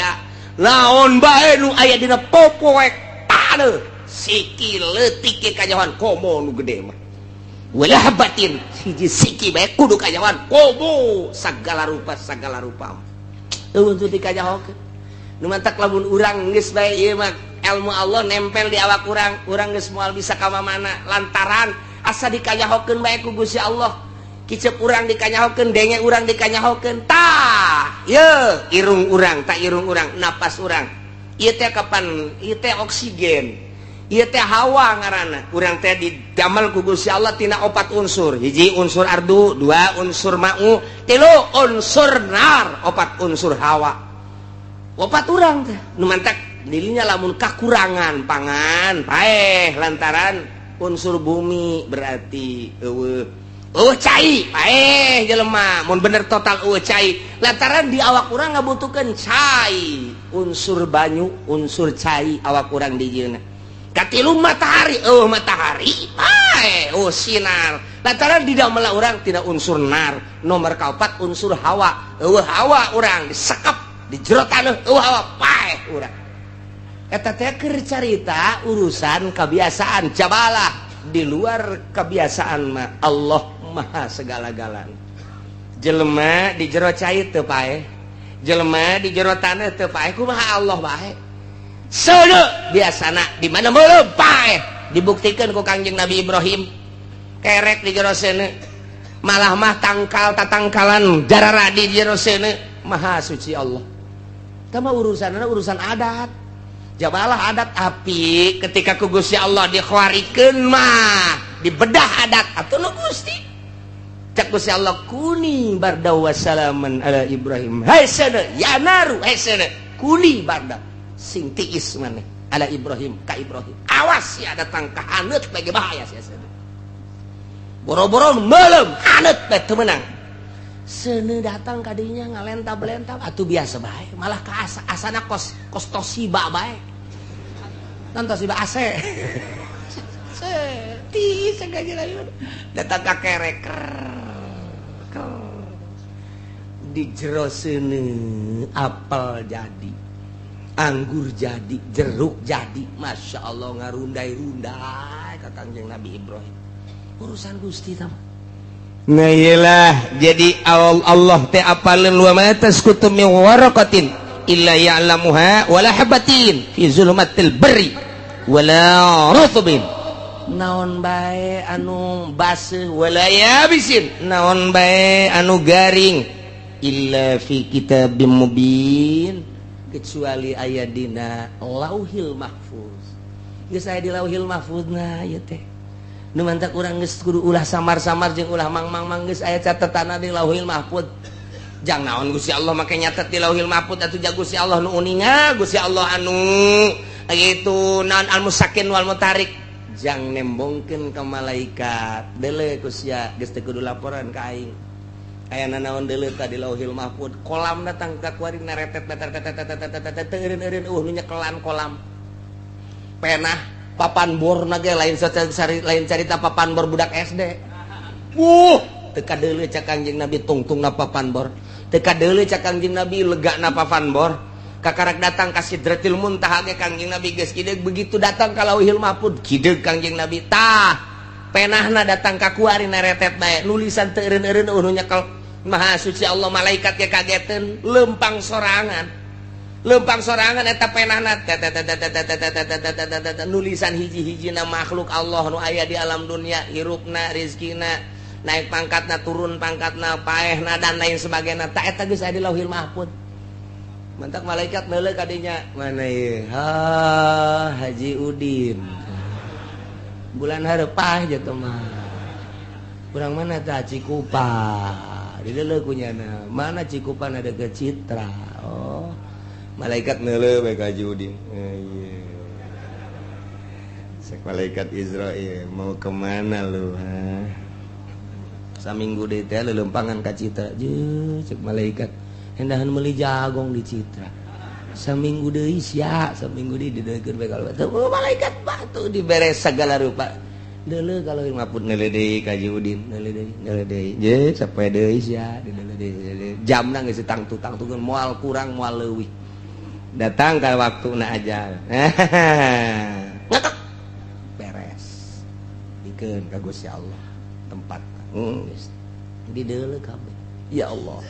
naon bae nu aya dina popoek tade siki leutik ke kajawan komo nu gede mah walah batin hiji siki bae kudu kajawan komo sagala rupa untuk dikajahokeun nu mantak lamun urang geus bae ieu mah ilmu Allah nempel di awak urang geus moal bisa ka mana lantaran asa dikajahokeun bae ku Gusti Allah kicep urang dikanyahokeun denge urang dikanyahokeun tah ye irung urang napas urang ieu teh kapan ieu teh oksigen ieu teh hawa ngaranna urang teh didamel ku Gusti Allah tina 4 unsur hiji unsur ardu 2 unsur ma'u 3 unsur nar 4 unsur hawa 4 urang teh nu mantak dirinya lamun kakurangan pangan paeh lantaran unsur bumi berarti cai paeh jelema mun bener total cai lantaran di awak urang ngabutuhkeun cai unsur banyu unsur cai awak urang di dieuna katilu matahari paeh sinar lantaran di dalam urang tina unsur nar nomor kaopat unsur hawa hawa urang disekep di jero taneuh hawa paeh urang eta teh keur carita urusan kebiasaan jabalah di luar kebiasaan mah Allah maha segala-galana jelema di jero cai teu paeh jelema di jero taneuh teu paeh kumaha Allah bae seuneu biasana di mana meuleum paeh dibuktikan ku Kangjeng Nabi Ibrahim kerek di jero seuneu malah mah tatangkalan jarara di jero seuneu maha suci Allah tah mah urusan adat jabalah adat api ketika ku Gusti Allah dikhawarikeun mah dibedah adat atuh nu Gusti cak Gusti Allah kuni barda wa salaman ala Ibrahim hai sana ya naru hai sana kuni barda sing tiis maneh ala Ibrahim ka Ibrahim awas ya datang ka haneut bage bahaya sia sana boro-boro meuleum haneut bae teu meunang seuneu datang ka dinya ngalentab-lentab atuh biasa bae malah ka asana kos Toshiba bae non Toshiba AC ti sagaja lain datang ka kerek di jero seuneu apel jadi anggur jadi jeruk jadi Masya Allah ngarundai-rundai ka Kangjeng Nabi Ibrahim urusan Gusti tah nah iyalah jadi Allah teh apaleun wa ma tasqutu min waraqatin illa ya'lamuha wala habatin fi zulumatil barri wala rutubin naon bae anu baseuh wala yabisin naon bae anu garing illa fi kitabim mubin kecuali aya dina lauhil mahfuz geus aya di lauhil mahfuzna ieu teh nu mantak urang geus kudu ulah samar-samar jeung ulah mang-mang geus aya catetanna di lauhil mahfuz jang naon Gusti Allah make nyatet di lauhil mahfuz atuh ja Gusti Allah nu uninga Gusti Allah anu gitu naon al musakin wal mutarik jang nembongkeun ka malaikat deuleu kusya geus teu kudu laporan ka aing ayana naon deuleu ka di lauhil mahfuz kolam datang ka kuari naretet eureun-eureun nu nyekelan kolam penah papan bor nage lain carita papan bor budak SD teu kadeuleu cak Kangjeng Nabi tungtungna papan bor teu kadeuleu cak Kangjeng Nabi legana papan bor kakarak datang ka Sidratil Muntaha ge Kangjeng Nabi geus kideug begitu datang ka Lauhil Mahfuz kideug Kangjeng Nabi tah penahna datang ka kuari naretet bae nulisan teu eureun-eureun nu nyekel maha suci Allah malaikat ge kageteun lempang sorangan eta penahna nulisan hiji-hijina makhluk Allah nu aya di alam dunia hirupna rezekina naik pangkatna turun pangkatna paehna dan lain sebagainya tah eta geus aya di Lauhil Mahfuz mantak malaikat neuleuh ka dinya mana ieu Haji Udin bulan hareupah jatuh mah urang mana tah Cikupa dideuleuh ku nyana mana Cikupa ada ke Citra oh malaikat neuleuh bae ka Haji Udin iya malaikat Israel mau kemana lu saminggu deui teh lelempangan ka Citra cek malaikat hendahan meuli jagong di Citra saminggu deui sia saminggu deui dideulkeun bae ka malaikat batu diberes segala rupa deuleu kalau ngapun neuleuh deui ka Udin neuleuh deui je sapoe deui sia dideuleuh deui jamna geus tangtu-tangtukeun moal kurang moal leuwih datang ka waktuna ajal beres dikeun ka Gusti Allah tempat dideuleuh kabeh ya Allah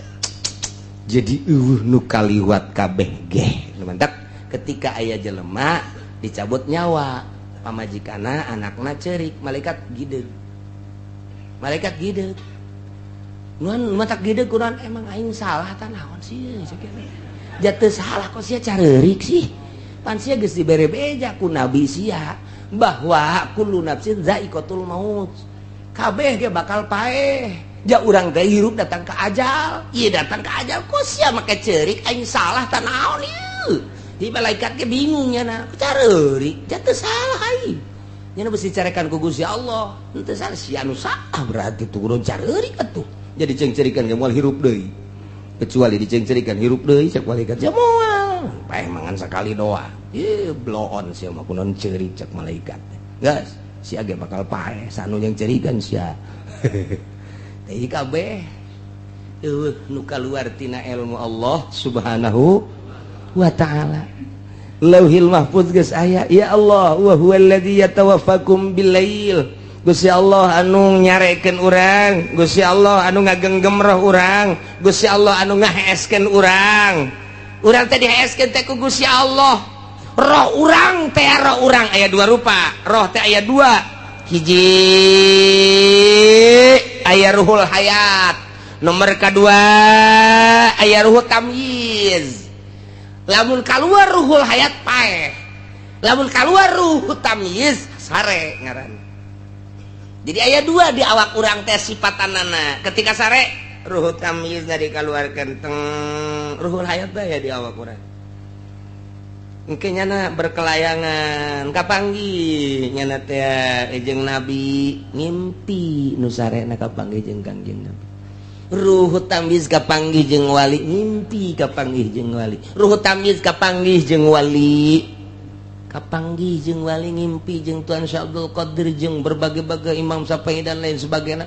jadi nu kaliwat kabeh ge mantap ketika aya jelema dicabut nyawa pamajikana anakna ceurik malaikat gideug nuan matak gideug kuran emang aing salah tah naon sih jatuh salah kok sia careurik sih pan sia geus dibere beja ku nabi sia bahwa kullu nafsin za'iqatul maut kabeh ge bakal paeh ja urang teh hirup datang ke ajal ieu datang ke ajal kok sia make ceurik aing salah tah naon ieu di malaikat ge bingung nya na careurik jatuh salah aing nya beusi carekan ku Gusti Allah henteu salah sia anu salah berarti turun careurik atuh jadi cengcerikan ge moal hirup deui kecuali dicengcerikan hirup deui cek malaikat ja moal paeh mangan sakali doa ieu blow on sia mah kunaon ceurik cek malaikat geus sia ge bakal paeh sanu yang cerikan sia teh kabeh nu kaluar tina ilmu Allah subhanahu wa ta'ala lauhil mahfuz geus aya ya Allah wa huwallazi yatawaffakum billail Gusti Allah anu nyarekeun urang Gusti Allah anu ngagenggem roh urang Gusti Allah anu ngaheeskeun urang teh diheeskeun teh ku Gusti Allah roh urang teh roh urang aya dua rupa roh teh aya dua hiji aya ruhul hayat nomor kedua aya ruhul tamyiz lamun kaluar ruhul hayat paeh lamun kaluar ruhul tamyiz sare ngaran jadi aya dua di awak urang teh sifatanana ketika sare ruhul tamyiz dari kaluarkeun teng ruhul hayat teh ya di awak urang engke nyana berkelayangan kapanggih nyana teh jeung nabi ngimpi nu sarena kapanggih jeung Kangjeng Nabi ruhul tamyiz kapanggih jeung wali ngimpi kapanggih jeung wali ruhul tamyiz kapanggih jeung wali ngimpi jeung Tuan Syabdul Qadir jeung berbagai-bagai Imam Syafi'i dan lain sebagainya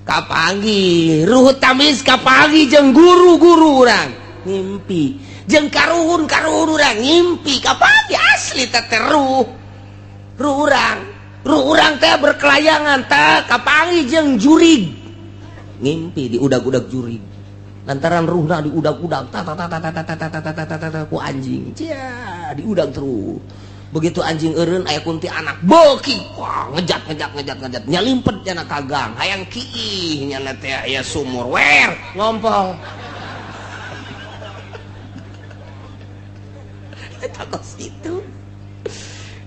kapanggih ruhul tamyiz kapanggih jeung guru-guru urang ngimpi jeung karuhun urang ngimpi kapanggih asli teh ruh urang teh berkelayangan teh kapanggih jeung jurig ngimpi di udag-udag jurig lantaran ruhna di udag-udag ku anjing cia di udag terus begitu anjing eureun aya kunti anak beuki wah ngejat nya limpet nya kagang hayang kiih nya teh aya sumur wer ngompol takos itu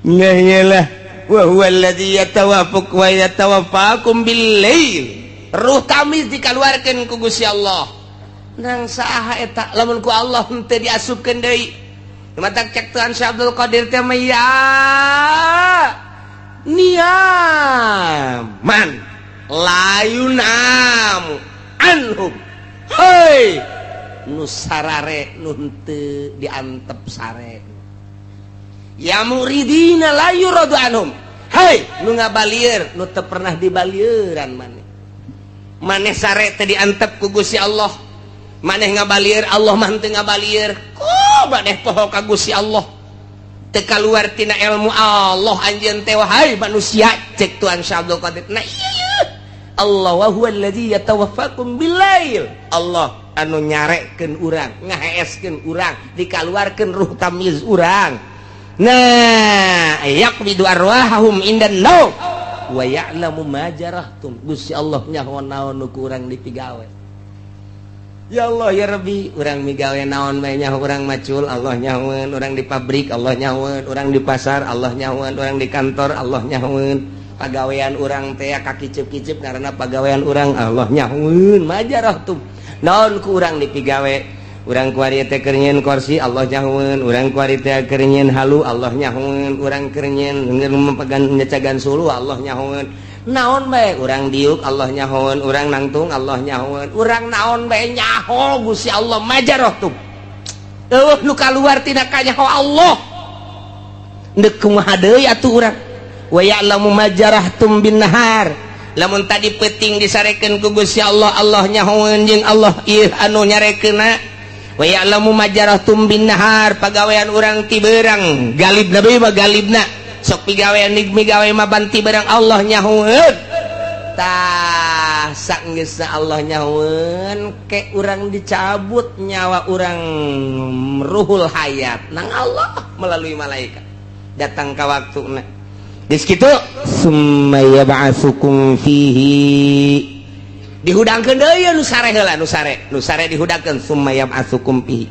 ngayalah wa huwallazi yatawaffakum bil-lail ruh tamyiz dikaluarkeun ku Gusti Allah nang saha eta lamun ku Allah henteu diasupkeun deui matak cek Tuan Syabdul Qadir teh mah ya niaman layunam anhum hei nu sarare nu henteu diantep sare ya muridina la yuradu anhum hei nu ngabalieur nu teu pernah dibalieuran maneh sare teh diantep ku Gusti Allah maneh ngabalieur Allah mah henteu ngabalieur ku maneh poho ka Gusti Allah teu kaluar tina ilmu Allah anjeun teh wahai manusia cek Tuan Syabdul Qadir nah iya Allah wa huwallazi yatawaffakum bil-lail Allah anu nyarekeun urang ngaheeskeun urang dikaluarkeun ruh tamyiz urang nah yaqbidu arwahahum indan naum wa ya'lamu ma jarahtum Gusti Allah nyaho naon nu ku urang dipigawe ya Allah ya Rabbi urang migawe naon bae nyaho urang macul Allah nyahoeun urang di pabrik Allah nyahoeun urang di pasar Allah nyahoeun urang di kantor Allah nyahoeun pagawean urang teh kakicep-kicep karena pagawean urang Allah nyahoeun ma jarahtum naon ku urang dipigawe urang kuari teh keur nyieun kursi Allah nyahoeun urang kuari teh keur nyieun halu Allah nyahoeun urang keur nyieun mepegan nyecagan sulu Allah nyahoeun naon bae urang diuk Allah nyahoeun, urang nangtung Allah nyahoeun, urang naon bae nyaho Gusti Allah majaroh tuh nu kaluar tina kanyaho Allah deuk kumaha deui atuh urang wa ya'lamu majarahtum bin nahar lamun tadi peuting disarekeun ku Gusti Allah Allah nyahoeun jeung Allah ieu anu nyarekeunna wa ya'lamu majarahtum bin nahar pagawean urang ti beurang galibna bae mah galibna sok pigawean migawe mah banti barang Allah nyahoeun tah saenggeusna Allah nyahoeun ke urang dicabut nyawa urang ruhul hayat nang Allah melalui malaikat datang ka waktuna geus kitu summa yab'atsukum fihi dihudangkeun deui nu sare heula nu sare dihudangkeun summa yab'atsukum fihi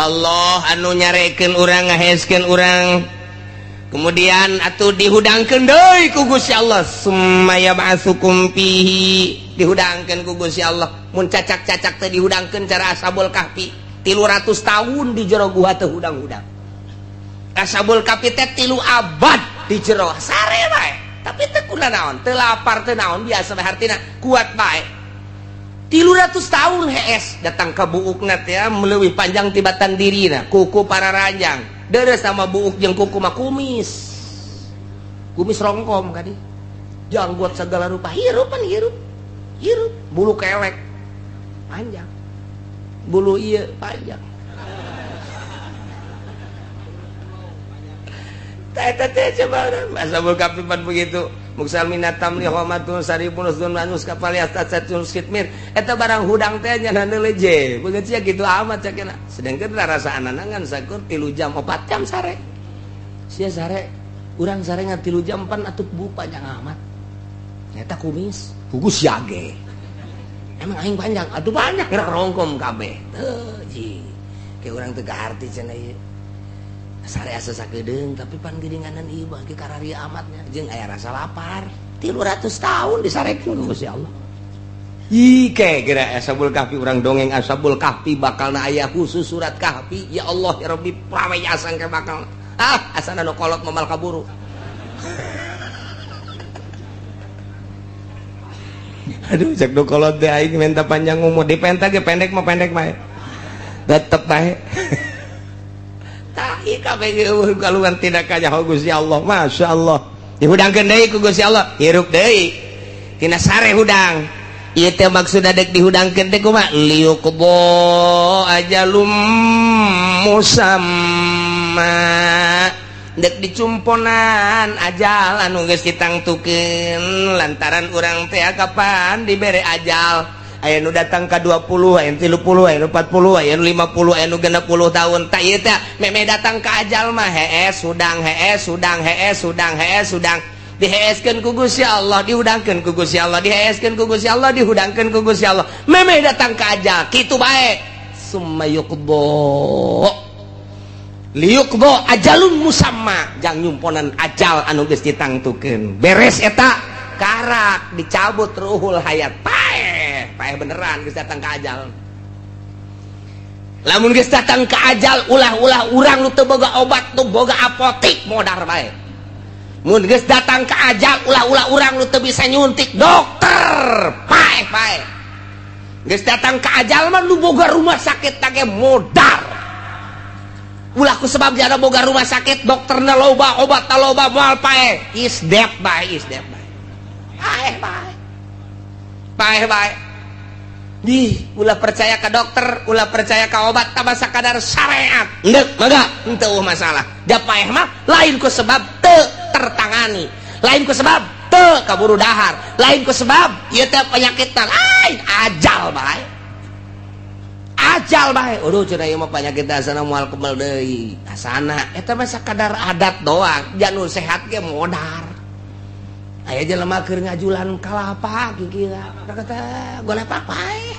Allah anu nyarekeun urang ngaheskeun urang kemudian atuh dihudangkeun deui ku Gusti Allah summa yab'atsukum fihi dihudangkeun ku Gusti Allah mun cacak-cacak teh dihudangkeun cara Ashabul Kahfi 300 tahun di jero gua teh hudang-hudang Ashabul Kahfi teh 3 abad di jero sare bae tapi teu kuna naon teu lapar teu naon biasa bae hartina kuat bae 300 tahun hees datang ka buukna teh meleuwih panjang tibatan dirina kuku para ranjang deres sama buuk jeung kuku mah kumis rongkom kadi janggot segala rupa hirup bulu kelek panjang bulu ieu panjang teh coba Ashabul Kahfi pan begitu muksal minatam li homatun saribun usdun manus kapal yastatsatun skitmir eta barang hudang teh nya leje beungeut sia kitu amat cakena sedengkeun rasa ananangan sakur 3 jam 4 jam sare sia sare urang sare ngan 3 jam pan atuh bu panjang amat eta kumis pugu siage emang aing panjang atuh banyak gerak rongkom kabeh teu ji ke urang teu kaharti cenah ieu sare asa sakedeung tapi pan geuninganan ieu bagi karari amatnya jeung aya rasa lapar 300 tahun disarekeun ku Gusti Allah ih ke geura Ashabul Kahfi urang dongeng Ashabul Kahfi bakalna aya khusus surat Kahfi ya Allah ya Rabbi praweyasan ke bakal asana nu kolot mamal kaburu aduh cek nu kolot teh aing minta panjang umur dipenta ge pendek mah tetep bae tahi kabeh kaluan tidak kanyaho Gusti Allah Masya Allah dihudangkeun deui ku Gusti Allah hirup deui tina sare hudang ieu teh maksudna dek dihudangkeun teh kumaha liuqbo ajalum musamma dek dicumponan ajal anu geus ditangtukeun lantaran urang teh kapan dibere ajal aya nu datang ka 20 aya nu 30 aya nu 40 aya nu 50 aya nu 60 tahun tah ieu teh meme datang ka ajal mah hees hudang diheeskeun ku Gusti Allah dihudangkeun ku Gusti Allah diheeskeun ku Gusti Allah dihudangkeun ku Gusti Allah meme datang ka ajal kitu bae summa yuqdo liyuqdo ajalun musamma jang nyumponan ajal anu geus ditangtukeun beres eta karak dicabut ruhul hayat paeh beneran geus datang ka ajal lamun geus datang ka ajal ulah-ulah urang nu teu boga obat teu boga apotik modar bae mun geus datang ka ajal ulah-ulah urang nu teu bisa nyuntik dokter paeh geus datang ka ajal mah nu boga rumah sakit tage modar ulah ku sebab jana boga rumah sakit dokterna loba obatna loba moal paeh is dead bae paeh di ulah percaya ke dokter ulah percaya ke obat tambah sakadar syariat endek mangga henteu masalah da paeh mah lain ku sebab teu tertangani lain ku sebab teu kaburu dahar lain ku sebab ieu teh penyakitna lain ajal bae aduh cenah ieu mah penyakit asana moal kebal deui asana eta mah sakadar adat doang janur sehat ge modar aya jelema keur ngajulan kalapa kikira kata golepak paeh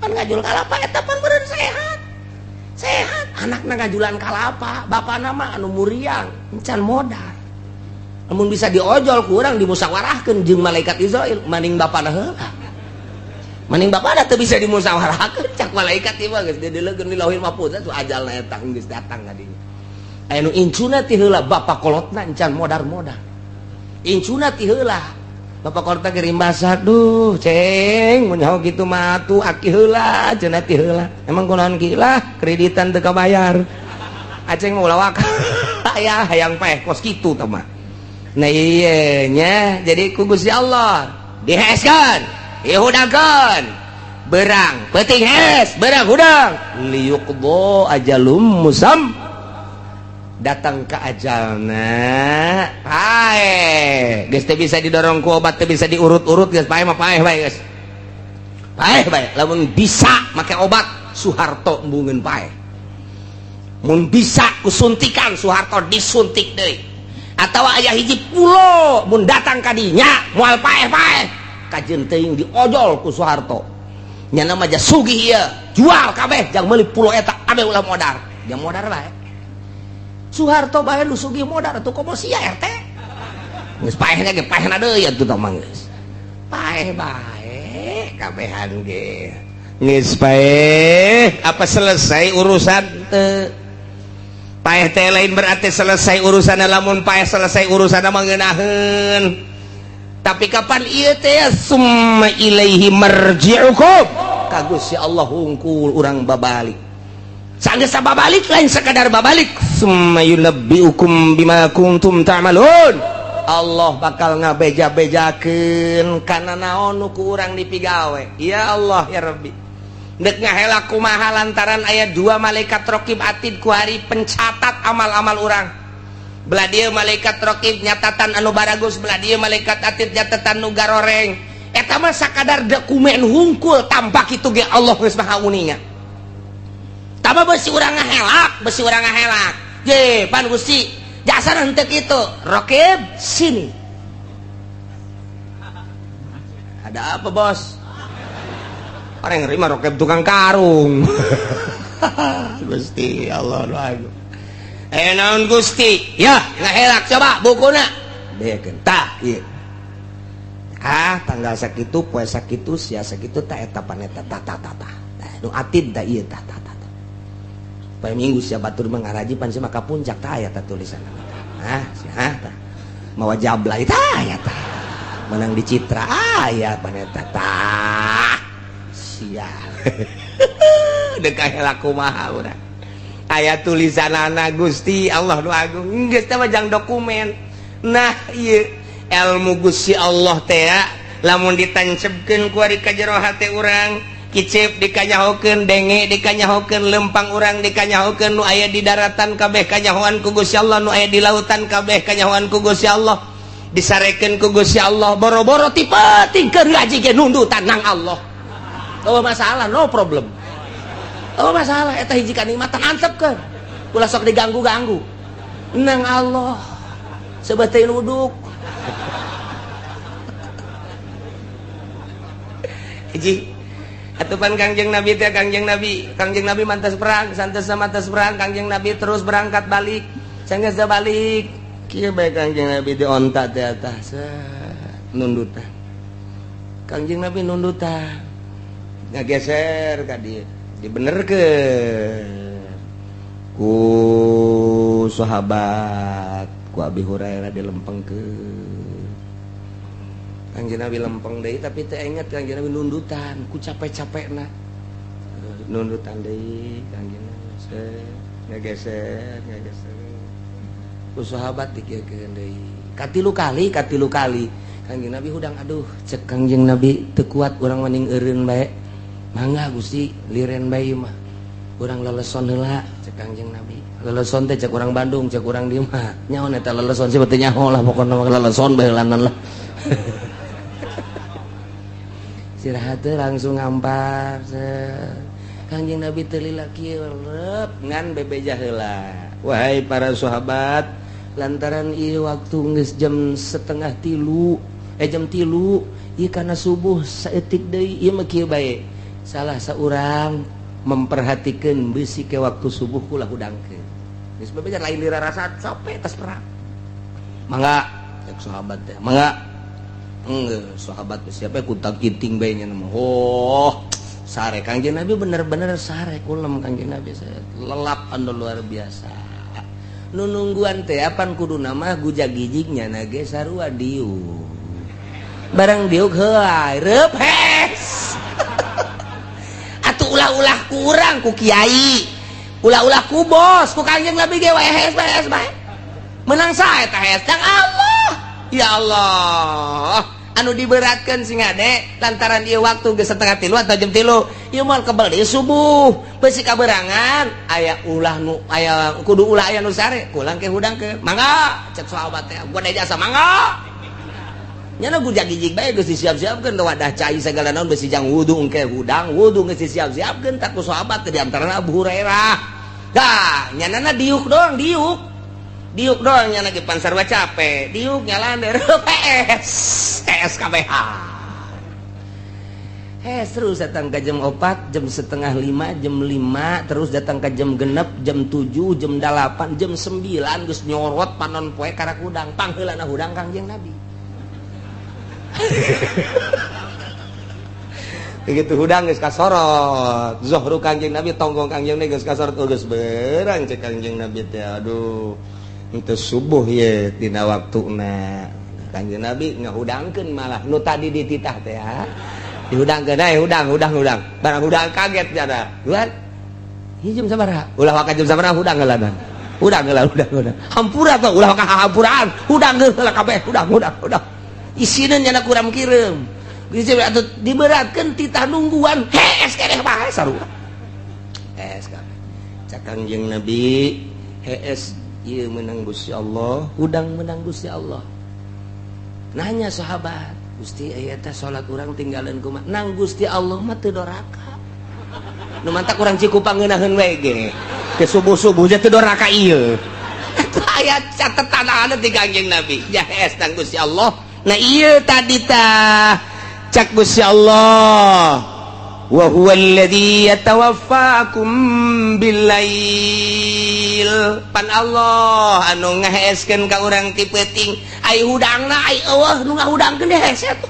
pan ngajul kalapa eta pan beureun sehat anakna ngajulan kalapa bapana mah anu muriang encan modal namun bisa diojol ku urang dimusawarahkeun jeung malaikat Israil maning bapana heula maning bapana teu bisa dimusawarahkeun cak malaikat ieu mah geus dideuleukeun di lauhil mahfuz atuh ajalna eta geus datang ka dieu anu incuna ti heula bapa kolotna encan modar-modar incuna ti heula Bapak Korta kirim basah, duh ceng mun nyaho kitu mah atuh aki heula cenah ti heula. Emang kunaon ki lah kreditan teu kabayar. Aceng mau lawak. Aya hayang paeh kos kitu tah mah. Nah ieu nya jadi ku Gusti Allah diheskeun, dihudakeun. Berang peuting hes, berang hudang. Liyuqdo ajalum musam. Datang ke ajalna paeh geus teu bisa didorong ku obat, teu bisa diurut-urut geus paeh mah paeh bae geus paeh bae. Lamun bisa make obat Soeharto embungeun paeh, mun bisa ku suntikan Soeharto disuntik deui, atawa aya hiji pulo mun datang ka dinya moal paeh-paeh kajeun teuing diojol ku Soeharto nya nama ja sugih ieu jual kabeh jang meuli pulo eta abeh ulah modar jang modar bae. Soeharto bae nu sugih modal atuh komo sia RT. Geus paehna ge paehna deui atuh tah mah geus. Paeh bae kabehan ge. Geus paeh apa selesai urusan teu. Paeh teh lain berarti selesai urusan, lamun paeh selesai urusan mah ngeunaheun. Tapi kapan ieu teh summa ilaihi marji'ukum? Ka Gusti Allah hungkul urang babalik. Sanggeus babalik lain sekadar babalik, summa yunabbiukum bima kuntum ta'malun. Allah bakal ngabeja-bejakeun kana naon nu ku urang dipigawe. Ya Allah ya Rabbi. Deuk ngahelak kumaha lantaran aya 2 malaikat raqib atid ku hari pencatat amal-amal urang. Belah dieu malaikat raqib nyatatan anu baragus, belah dieu malaikat atid nyatatan nu garoreng. Eta mah sakadar dokumen hungkul tanpa kitu ge Allah geus maha uninga. Tama besi urang ngahelak, besi urang ngahelak. Ye, pan Gusti, jasa henteu kitu. Raqib sini. Ada apa, Bos? Orang yang nerima raqib tukang karung. Gusti, Allah doaku. Naon Gusti? Ya, ngahelak coba bukuna. Bekeun tah ieu. Tanggal sakitu, poe sakitu, sia sakitu tah eta paneta tah. Nu atid da ieu tah. Supaya minggu sia batur mangaraji pan sia maka puncak tah aya tah tulisan. Sia tah. Mawa jablay tah aya tah. Menang di Citra aya paneta tah. Sia. Deuk kahelak kumaha urang. Aya tulisanana Gusti Allah nu agung. Geus teh jang dokumen. Nah ieu ilmu Gusti Allah teh lamun ditancepkeun ku ari ka jero hate urang, kicip dikanyahokeun, denge dikanyahokeun, lempang urang dikanyahokeun, nu aya di daratan kabeh kanyahoan ku Gusti Allah, nu aya di lautan kabeh kanyahoan ku Gusti Allah, disarekeun ku Gusti Allah, boro-boro ti pentingkeun ngaji ge nundutan nang Allah. Oh masalah, no problem. Oh masalah eta hiji kanikmatan antepkeun. Ulah sok diganggu-ganggu. Nang Allah. Sebab teh nuduk. Hiji atupan Kangjeng Nabi teh Kangjeng Nabi mantas perang, santes mantas perang, Kangjeng Nabi terus berangkat balik. Sanggeus balik, kieu bae Kangjeng Nabi di onta teh atas nundutan. Kangjeng Nabi nundutan. Ngageser ka dieu, dibenerkeun ku sahabat, ku Abi Hurairah dilempengkeun. Kangjeng Nabi lempeng deui tapi teu inget Kangjeng Nabi nundutan ku capek-capekna. Nundutan deui Kangjeng Nabi ngageser. Ku sahabat dikeukeun deui. Katilu kali Kangjeng Nabi hudang aduh cek Kangjeng Nabi teu kuat urang mending eureun bae. Mangga Gusti liren bae mah. Urang leleson heula cek Kangjeng Nabi. Leleson teh cek urang Bandung, cek urang dieu mah. Nyaon eta leleson sih teu nyaho lah pokona leleson bae heulanan lah. Istirahat langsung ngampar. Kangjeng Nabi teu lila kieu rep ngan bebeja heula. Wahai para sahabat, lantaran ieu waktu geus jam 2:30, jam 3, ieu kana subuh saeutik deui ieu mah kieu bae. Salah saurang memperhatikan besi ke waktu subuh kula hudangkeun. Geus bebeja lain dirarasa capek tas perang. Mangga cek sahabat teh. Mangga sahabat siapa kutak kiting bae nya mah. Oh, sare Kangjeng Nabi bener-bener sare kulem Kangjeng Nabi saya. Lelap anu luar biasa. Nu nungguan teh apan kudu nama gujag gijignya na ge sarua diu. bareng diuk heuai reup hes atuh ulah-ulah kurang ku kiai ulah-ulah ku bos ku Kangjeng Nabi ge wae hes bae menang sae tah hes cang Allah ya Allah anu diberatkeun sing ade lantaran ieu waktu geus 2:30 atau jam 3 ieu moal kebal deui subuh beusi kaberangan aya ulah nu aya kudu ulah aya nu sare kulang ke hudangkeun mangga cek sahabat teh gua aya jasa mangga nyana gujag gijig bae geus disiap-siapkeun wadah cai segala naon beusi jang wudu engke hudang wudu geus disiap-siapkeun tak ku sahabat teh di antarana Abu Hurairah dah nyanana diuk doang diuk doang nyana ge pan sarua capek diuk nyalander PS KBH terus datang ke jam 4 jam 4:30 jam 5 terus datang ke jam genep jam 7 jam 8 jam 9 geus nyorot panon poe karak hudang pangheulana hudang Kangjeng Nabi begitu hudang geus kasorot zuhru Kangjeng Nabi tonggong Kangjeng Nabi geus kasorot geus beurang cek Kangjeng Nabi teh aduh itu subuh ya dina waktuna Kangjeng Nabi ngahudangkeun malah nu tadi dititah teh ya dihudangkeun hudang barang hudang kaget jada duan ieu jam sabaraha ulah waka jam sabaraha hudang heulanan hudang hampura tuh ulah waka hampuraan hudang heula kabeh hudang isina nyana kurang kireum atuh diberatkeun titah nungguan hees keneh bae sarua hees kabeh cak Kangjeng Nabi hees ieu menang Gusti Allah hudang menang Gusti Allah nanya sahabat Gusti aya teh salat urang tinggalan kumaha nang Gusti Allah mah teu doraka nu mantak urang Cikupa ngeunaheun we ge ke subuh-subuh teh doraka ieu eta aya catetan anu ti Kangjeng Nabi jahes nang Gusti Allah nah ieu tadi tah cak Gusti Allah wa huwa alladzi yatawaffakum billail pan Allah anu ngaheeskeun ka urang ti peuting ai hudangna ai eueuh nu ngahudangkeun hese atuh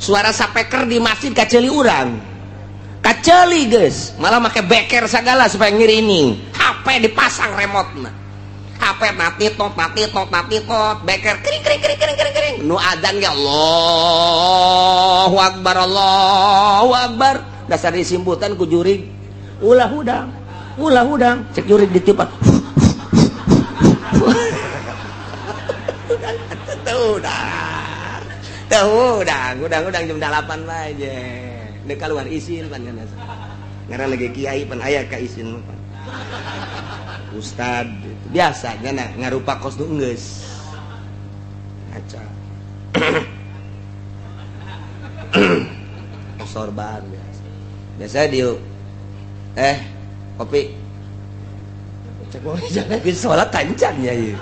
suara sapeker di masjid kaceuli urang kaceuli geus malah make beker sagala supaya ngirining HP dipasang remote-na HP mati tot beker kering nu adzan ge Allahu akbar dasar disimputan ku jurig ulah hudang cek jurig ditiupan hudang jam 8 aja dek keluar isin pan ngaran lagi kiai pan aya ka isin pan ustad biasanya nah ngarupa kos nu geus aca sorban biasa dia kopi cek majikan geus salat kancan ya ieu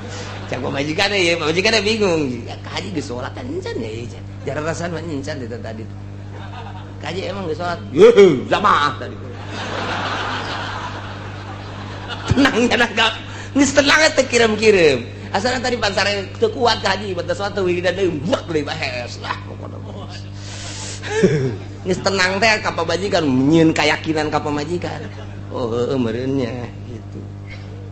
cek majikan ya majikan bingung kaji geus salat kancan ya ieu jarang rasan mah nyencan itu tadi kaji emang geus salat jamaah tadi tenangnya naga geus tenang teh kirim asalna tadi pansare teu kuat kaji batas salat wiridan deui blek deui bahes lah pokona geus tenang teh ka pamajikan nyieun keyakinan ka pamajikan oh heueuh meureunnya gitu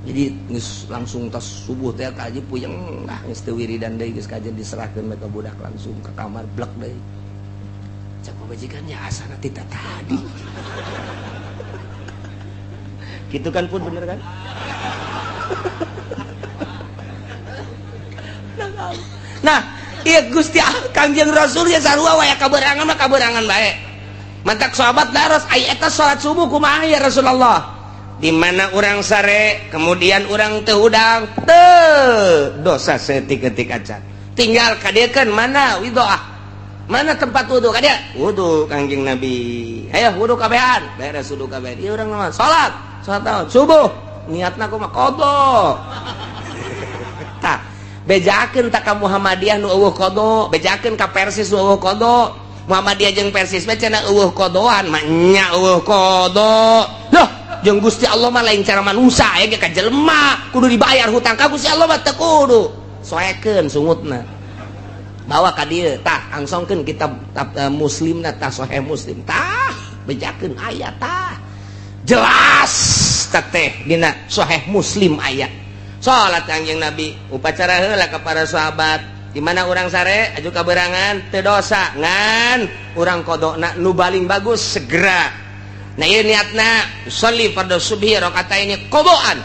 jadi geus langsung tas subuh teh kaji puyeng lah geus teu wiridan deui geus kajian diserahkeun ka budak langsung ke kamar blek deui cak pamajikan nya asana tita tadi gitu kan pun bener kan nah iya Gusti Kangjeng Rasul ya sarua waya kaberangan mah kaberangan bae mantak sahabat daros ai eta salat subuh kumaha ya Rasulullah di mana urang sare kemudian urang teu hudang teu dosa setik-etik acan tinggal kadiekeun mana widoah mana tempat wudu kadia wudu Kangjeng Nabi ayo wudu kabehan beres wudu kabehan ieu urang mah salat naon subuh niatna kumaha qodho tah bejakeun ta ka Muhammadiyah nu eueuh qodho bejakeun ka Persis nu eueuh qodho Muhammadiyah jeung Persis mah cenah eueuh qodhoan mah nya eueuh qodho loh jeung Gusti Allah mah lain cara manusia aya ge ka jelema kudu dibayar hutang ka Gusti Allah mah teu kudu soekeun sungutna bawa ka dieu tah angsongkeun kitab muslimna tah sahih muslim tah bejakeun aya tah jelas teh dina sahih muslim aya salat Kangjeng Nabi upacara heula ka para sahabat di mana orang sare aju kaberangan teu dosa ngan urang kodona nu baling bagus segera. Nah ieu niatna sholli fardhu subhi rakaataini qadaan.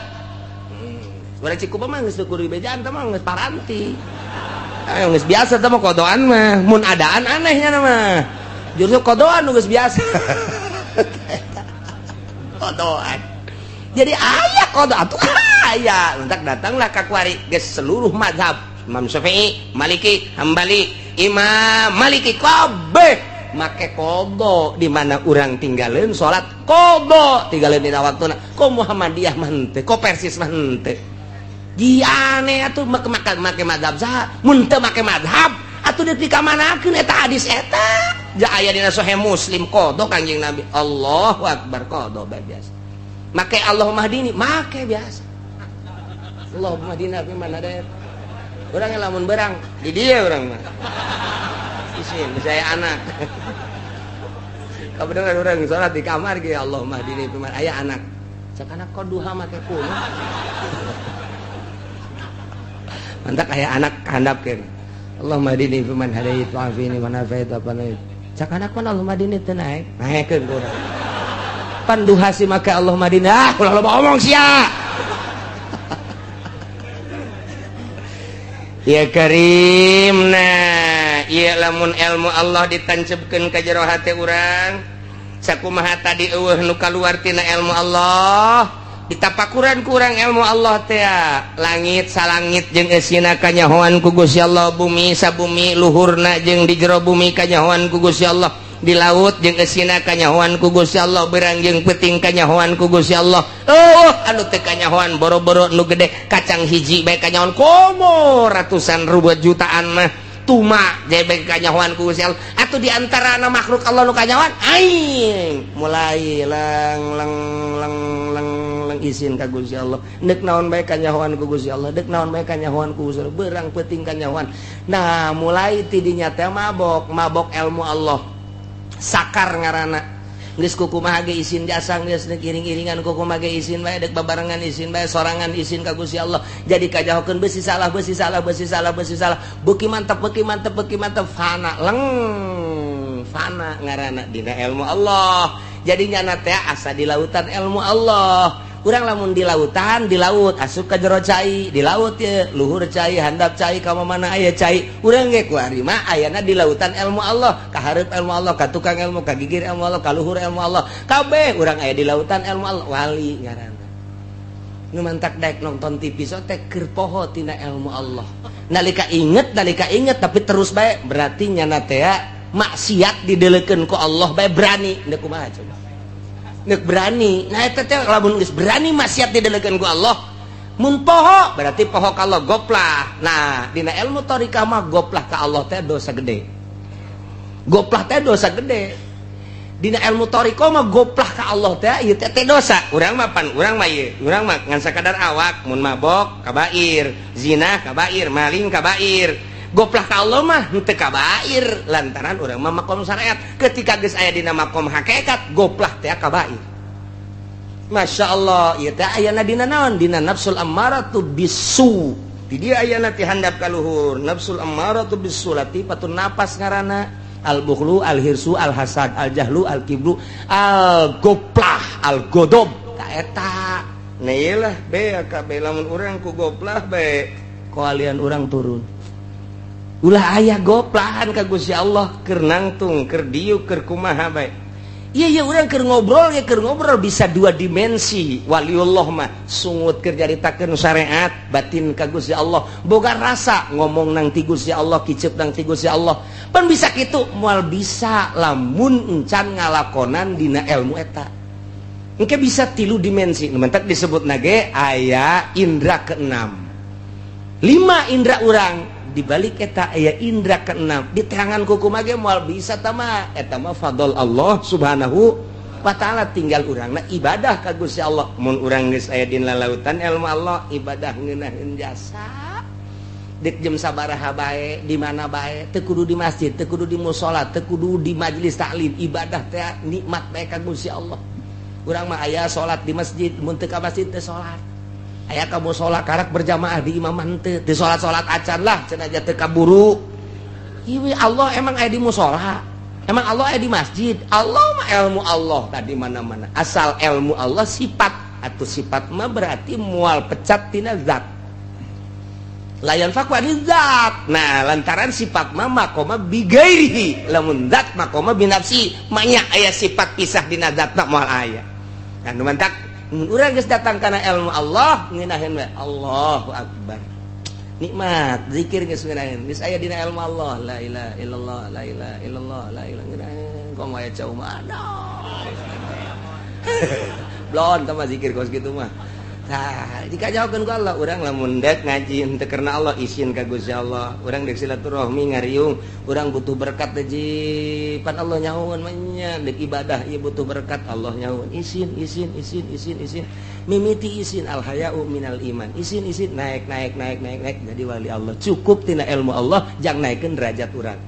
Urang cikupa mah geus teu kudu bejaan teh mah geus paranti. Geus biasa teh mah qadaan mah mun adaan anehnya mah. Justru qadaan nu geus biasa. Qadaan. Jadi aya qada atuh aya. Entak datanglah ka kuari geus seluruh mazhab Imam Syafi'i, Maliki, Hambali, Imam Maliki kabeh make qada di mana urang tinggalin salat qada tinggalin dina waktuna. Ko Muhammadiyah mah henteu, ko Persis mah henteu. Ji aneh atuh make mazhab saha? Mun teu make mazhab atuh deui kamanakeun eta hadis eta. Ja aya dina Sahih Muslim qada Kanjeng Nabi. Allahu Akbar qada biasa. Make Allahumma hdini make biasa. Allahumma hdina fi man hadayt. Urang lamun berang di dia urang mah. Isin saya anak. Kabedengan urang salat di kamar ge Allahumma hdini fi man aya anak. Cak anak koduha make kuno. Mantak aya anak handapkeun. Allahumma hdini fi man hadayt wa afini man afait apa naik. Cak anak pan Allahumma hdini teu naik. Naekeun urang. Pan duha si make Allahumma hdini. Ah, ulah loba omong sia. Ya Karim, nah ieu lamun ilmu Allah ditancapkeun ka jero hate urang sakumaha tadi eueuh nu kaluar tina ilmu Allah ditapakuran ku urang ilmu Allah teh langit salangit jeung eusina kanyahoan ku Gusti Allah bumi sabumi luhurna jeung di jero bumi kanyahoan ku Gusti Allah di laut jeung eusina kanyahoan ku Gusti Allah berang jeung peuting kanyahoan ku Gusti Allah. Anu teu kanyahoan boro-boro nu gede kacang hiji bae kanyahoan komo ratusan ribu jutaan mah tuma jae bae kanyahoan ku Gusti Allah. Atuh di antarana makhluk Allah nu kanyahoan aing mulai lang isin ka Gusti Allah. Deuk naon bae kanyahoan ku Gusti Allah, deuk naon bae kanyahoan ku Gusti Allah, berang peuting kanyahoan. Nah, mulai ti dinya teh mabok ilmu Allah. Sakar ngaranna geus kukumaha ge izin jasa geus iring-iringan kukumaha ge izin bae dek babarengan izin bae sorangan izin ka Gusti Allah jadi kajahokeun beusi salah beuki mantep fana ngaranna dina ilmu Allah jadi nyana teh asa di lautan ilmu Allah. Urang lamun di lautan di laut asup ka jero cai di laut ye luhur cai handap cai ka mana aya cai urang ge kuari mah ayana di lautan ilmu Allah ka hareup ilmu Allah ka tukang ilmu ka gigir ilmu Allah ka luhur ilmu Allah kabeh urang aya di lautan ilmu Allah wali ngaranna nu mantak daek nonton TV so teh keur poho tina ilmu Allah nalika inget tapi terus bae berarti nyana teh maksiat didelekeun ku Allah bae berani teu kumaha coba nek berani nah eta teh lamun geus berani maksiat didelekeun ku Allah mun poho berarti poho ka Allah goplah. Nah dina ilmu thariqah mah goplah ka Allah teh dosa gede dina ilmu thariqah mah goplah ka Allah teh ieu teh dosa urang mah urang mah ngan sakadar awak mun mabok kabair zina kabair maling kabair goplah ka Allah mah henteu kabair lantaran urang mah makom syariat ketika geus aya dina makom hakikat goplah teh kabair. Masya Allah ieu teh ayana dina naon dina nafsul ammaratu bisu di dia ayana ti handap ka luhur nafsul ammaratu bisu latifatun napas ngaranna al bukhlu al hirsu al hasad al jahlu al kibru al goplah al godob ta eta nah ieu lah be kabeh lamun urang ku goplah be koalian urang turun ulah ayah goplahan ka Gusti Allah keur nangtung keur diuk keur kumaha bae iya urang keur ngobrol bisa dua dimensi waliullah mah sungut keur caritakeun syariat batin ka Gusti Allah boga rasa ngomong nang ti Gusti Allah kiceup nang ti Gusti Allah pan bisa kitu moal bisa lamun encan ngalakonan dina ilmu eta engke bisa 3 dimensi mentek disebutna ge aya indra keenam 5 indra urang di balik eta aya indra keenam di terangan kukumaha ge moal bisa tama eta mah fadl Allah subhanahu wa ta'ala tinggal urangna ibadah ka Gusti Allah mun urang geus aya dina lautan ilmu Allah ibadah ngeunaheun jasa dek jam sabaraha bae di mana bae teu kudu di masjid teu kudu di mushola teu kudu di majelis taklim ibadah teh nikmat bae ka Gusti Allah urang mah aya salat di masjid mun teu ka masjid teu salat aya kamu sholat karak berjamaah di imaman teu salat acan lah cenah aja teu kaburu. Ieu Allah emang aya di mushola. Emang Allah aya di masjid. Allah mah ilmu Allah tadi mana-mana. Asal ilmu Allah sifat atau sifat mah berarti mual pecat tina zat. Layan fakwani zat. Nah, lantaran sifat mah makoma bigairihi. Lamun zat makoma binafsi. Manya aya sifat pisah dina zatna moal aya. Nah, nu mantak urang geus datang kana ilmu Allah, ngeunaheun we Allahu akbar. Nikmat zikir geus ngeunaheun. Geus aya dina ilmu Allah. La ilaha illallah, la ilaha illallah, la ilaha ngeunaheun. Kong aya cau mah. Blon tah zikir kos kitu mah. Nah, dikajawakeun ku Allah, urang lamun dek ngaji teu karena Allah izin ka Gusti Allah. Urang dek silaturahmi ngariung, urang butuh berkat teh pan Allah nyahoon mah nya dek ibadah ieu butuh berkat Allah nyahoon. Izin. Mimiti izin al haya'u minal iman. Izin naik jadi wali Allah. Cukup tina ilmu Allah jang naikeun derajat urang.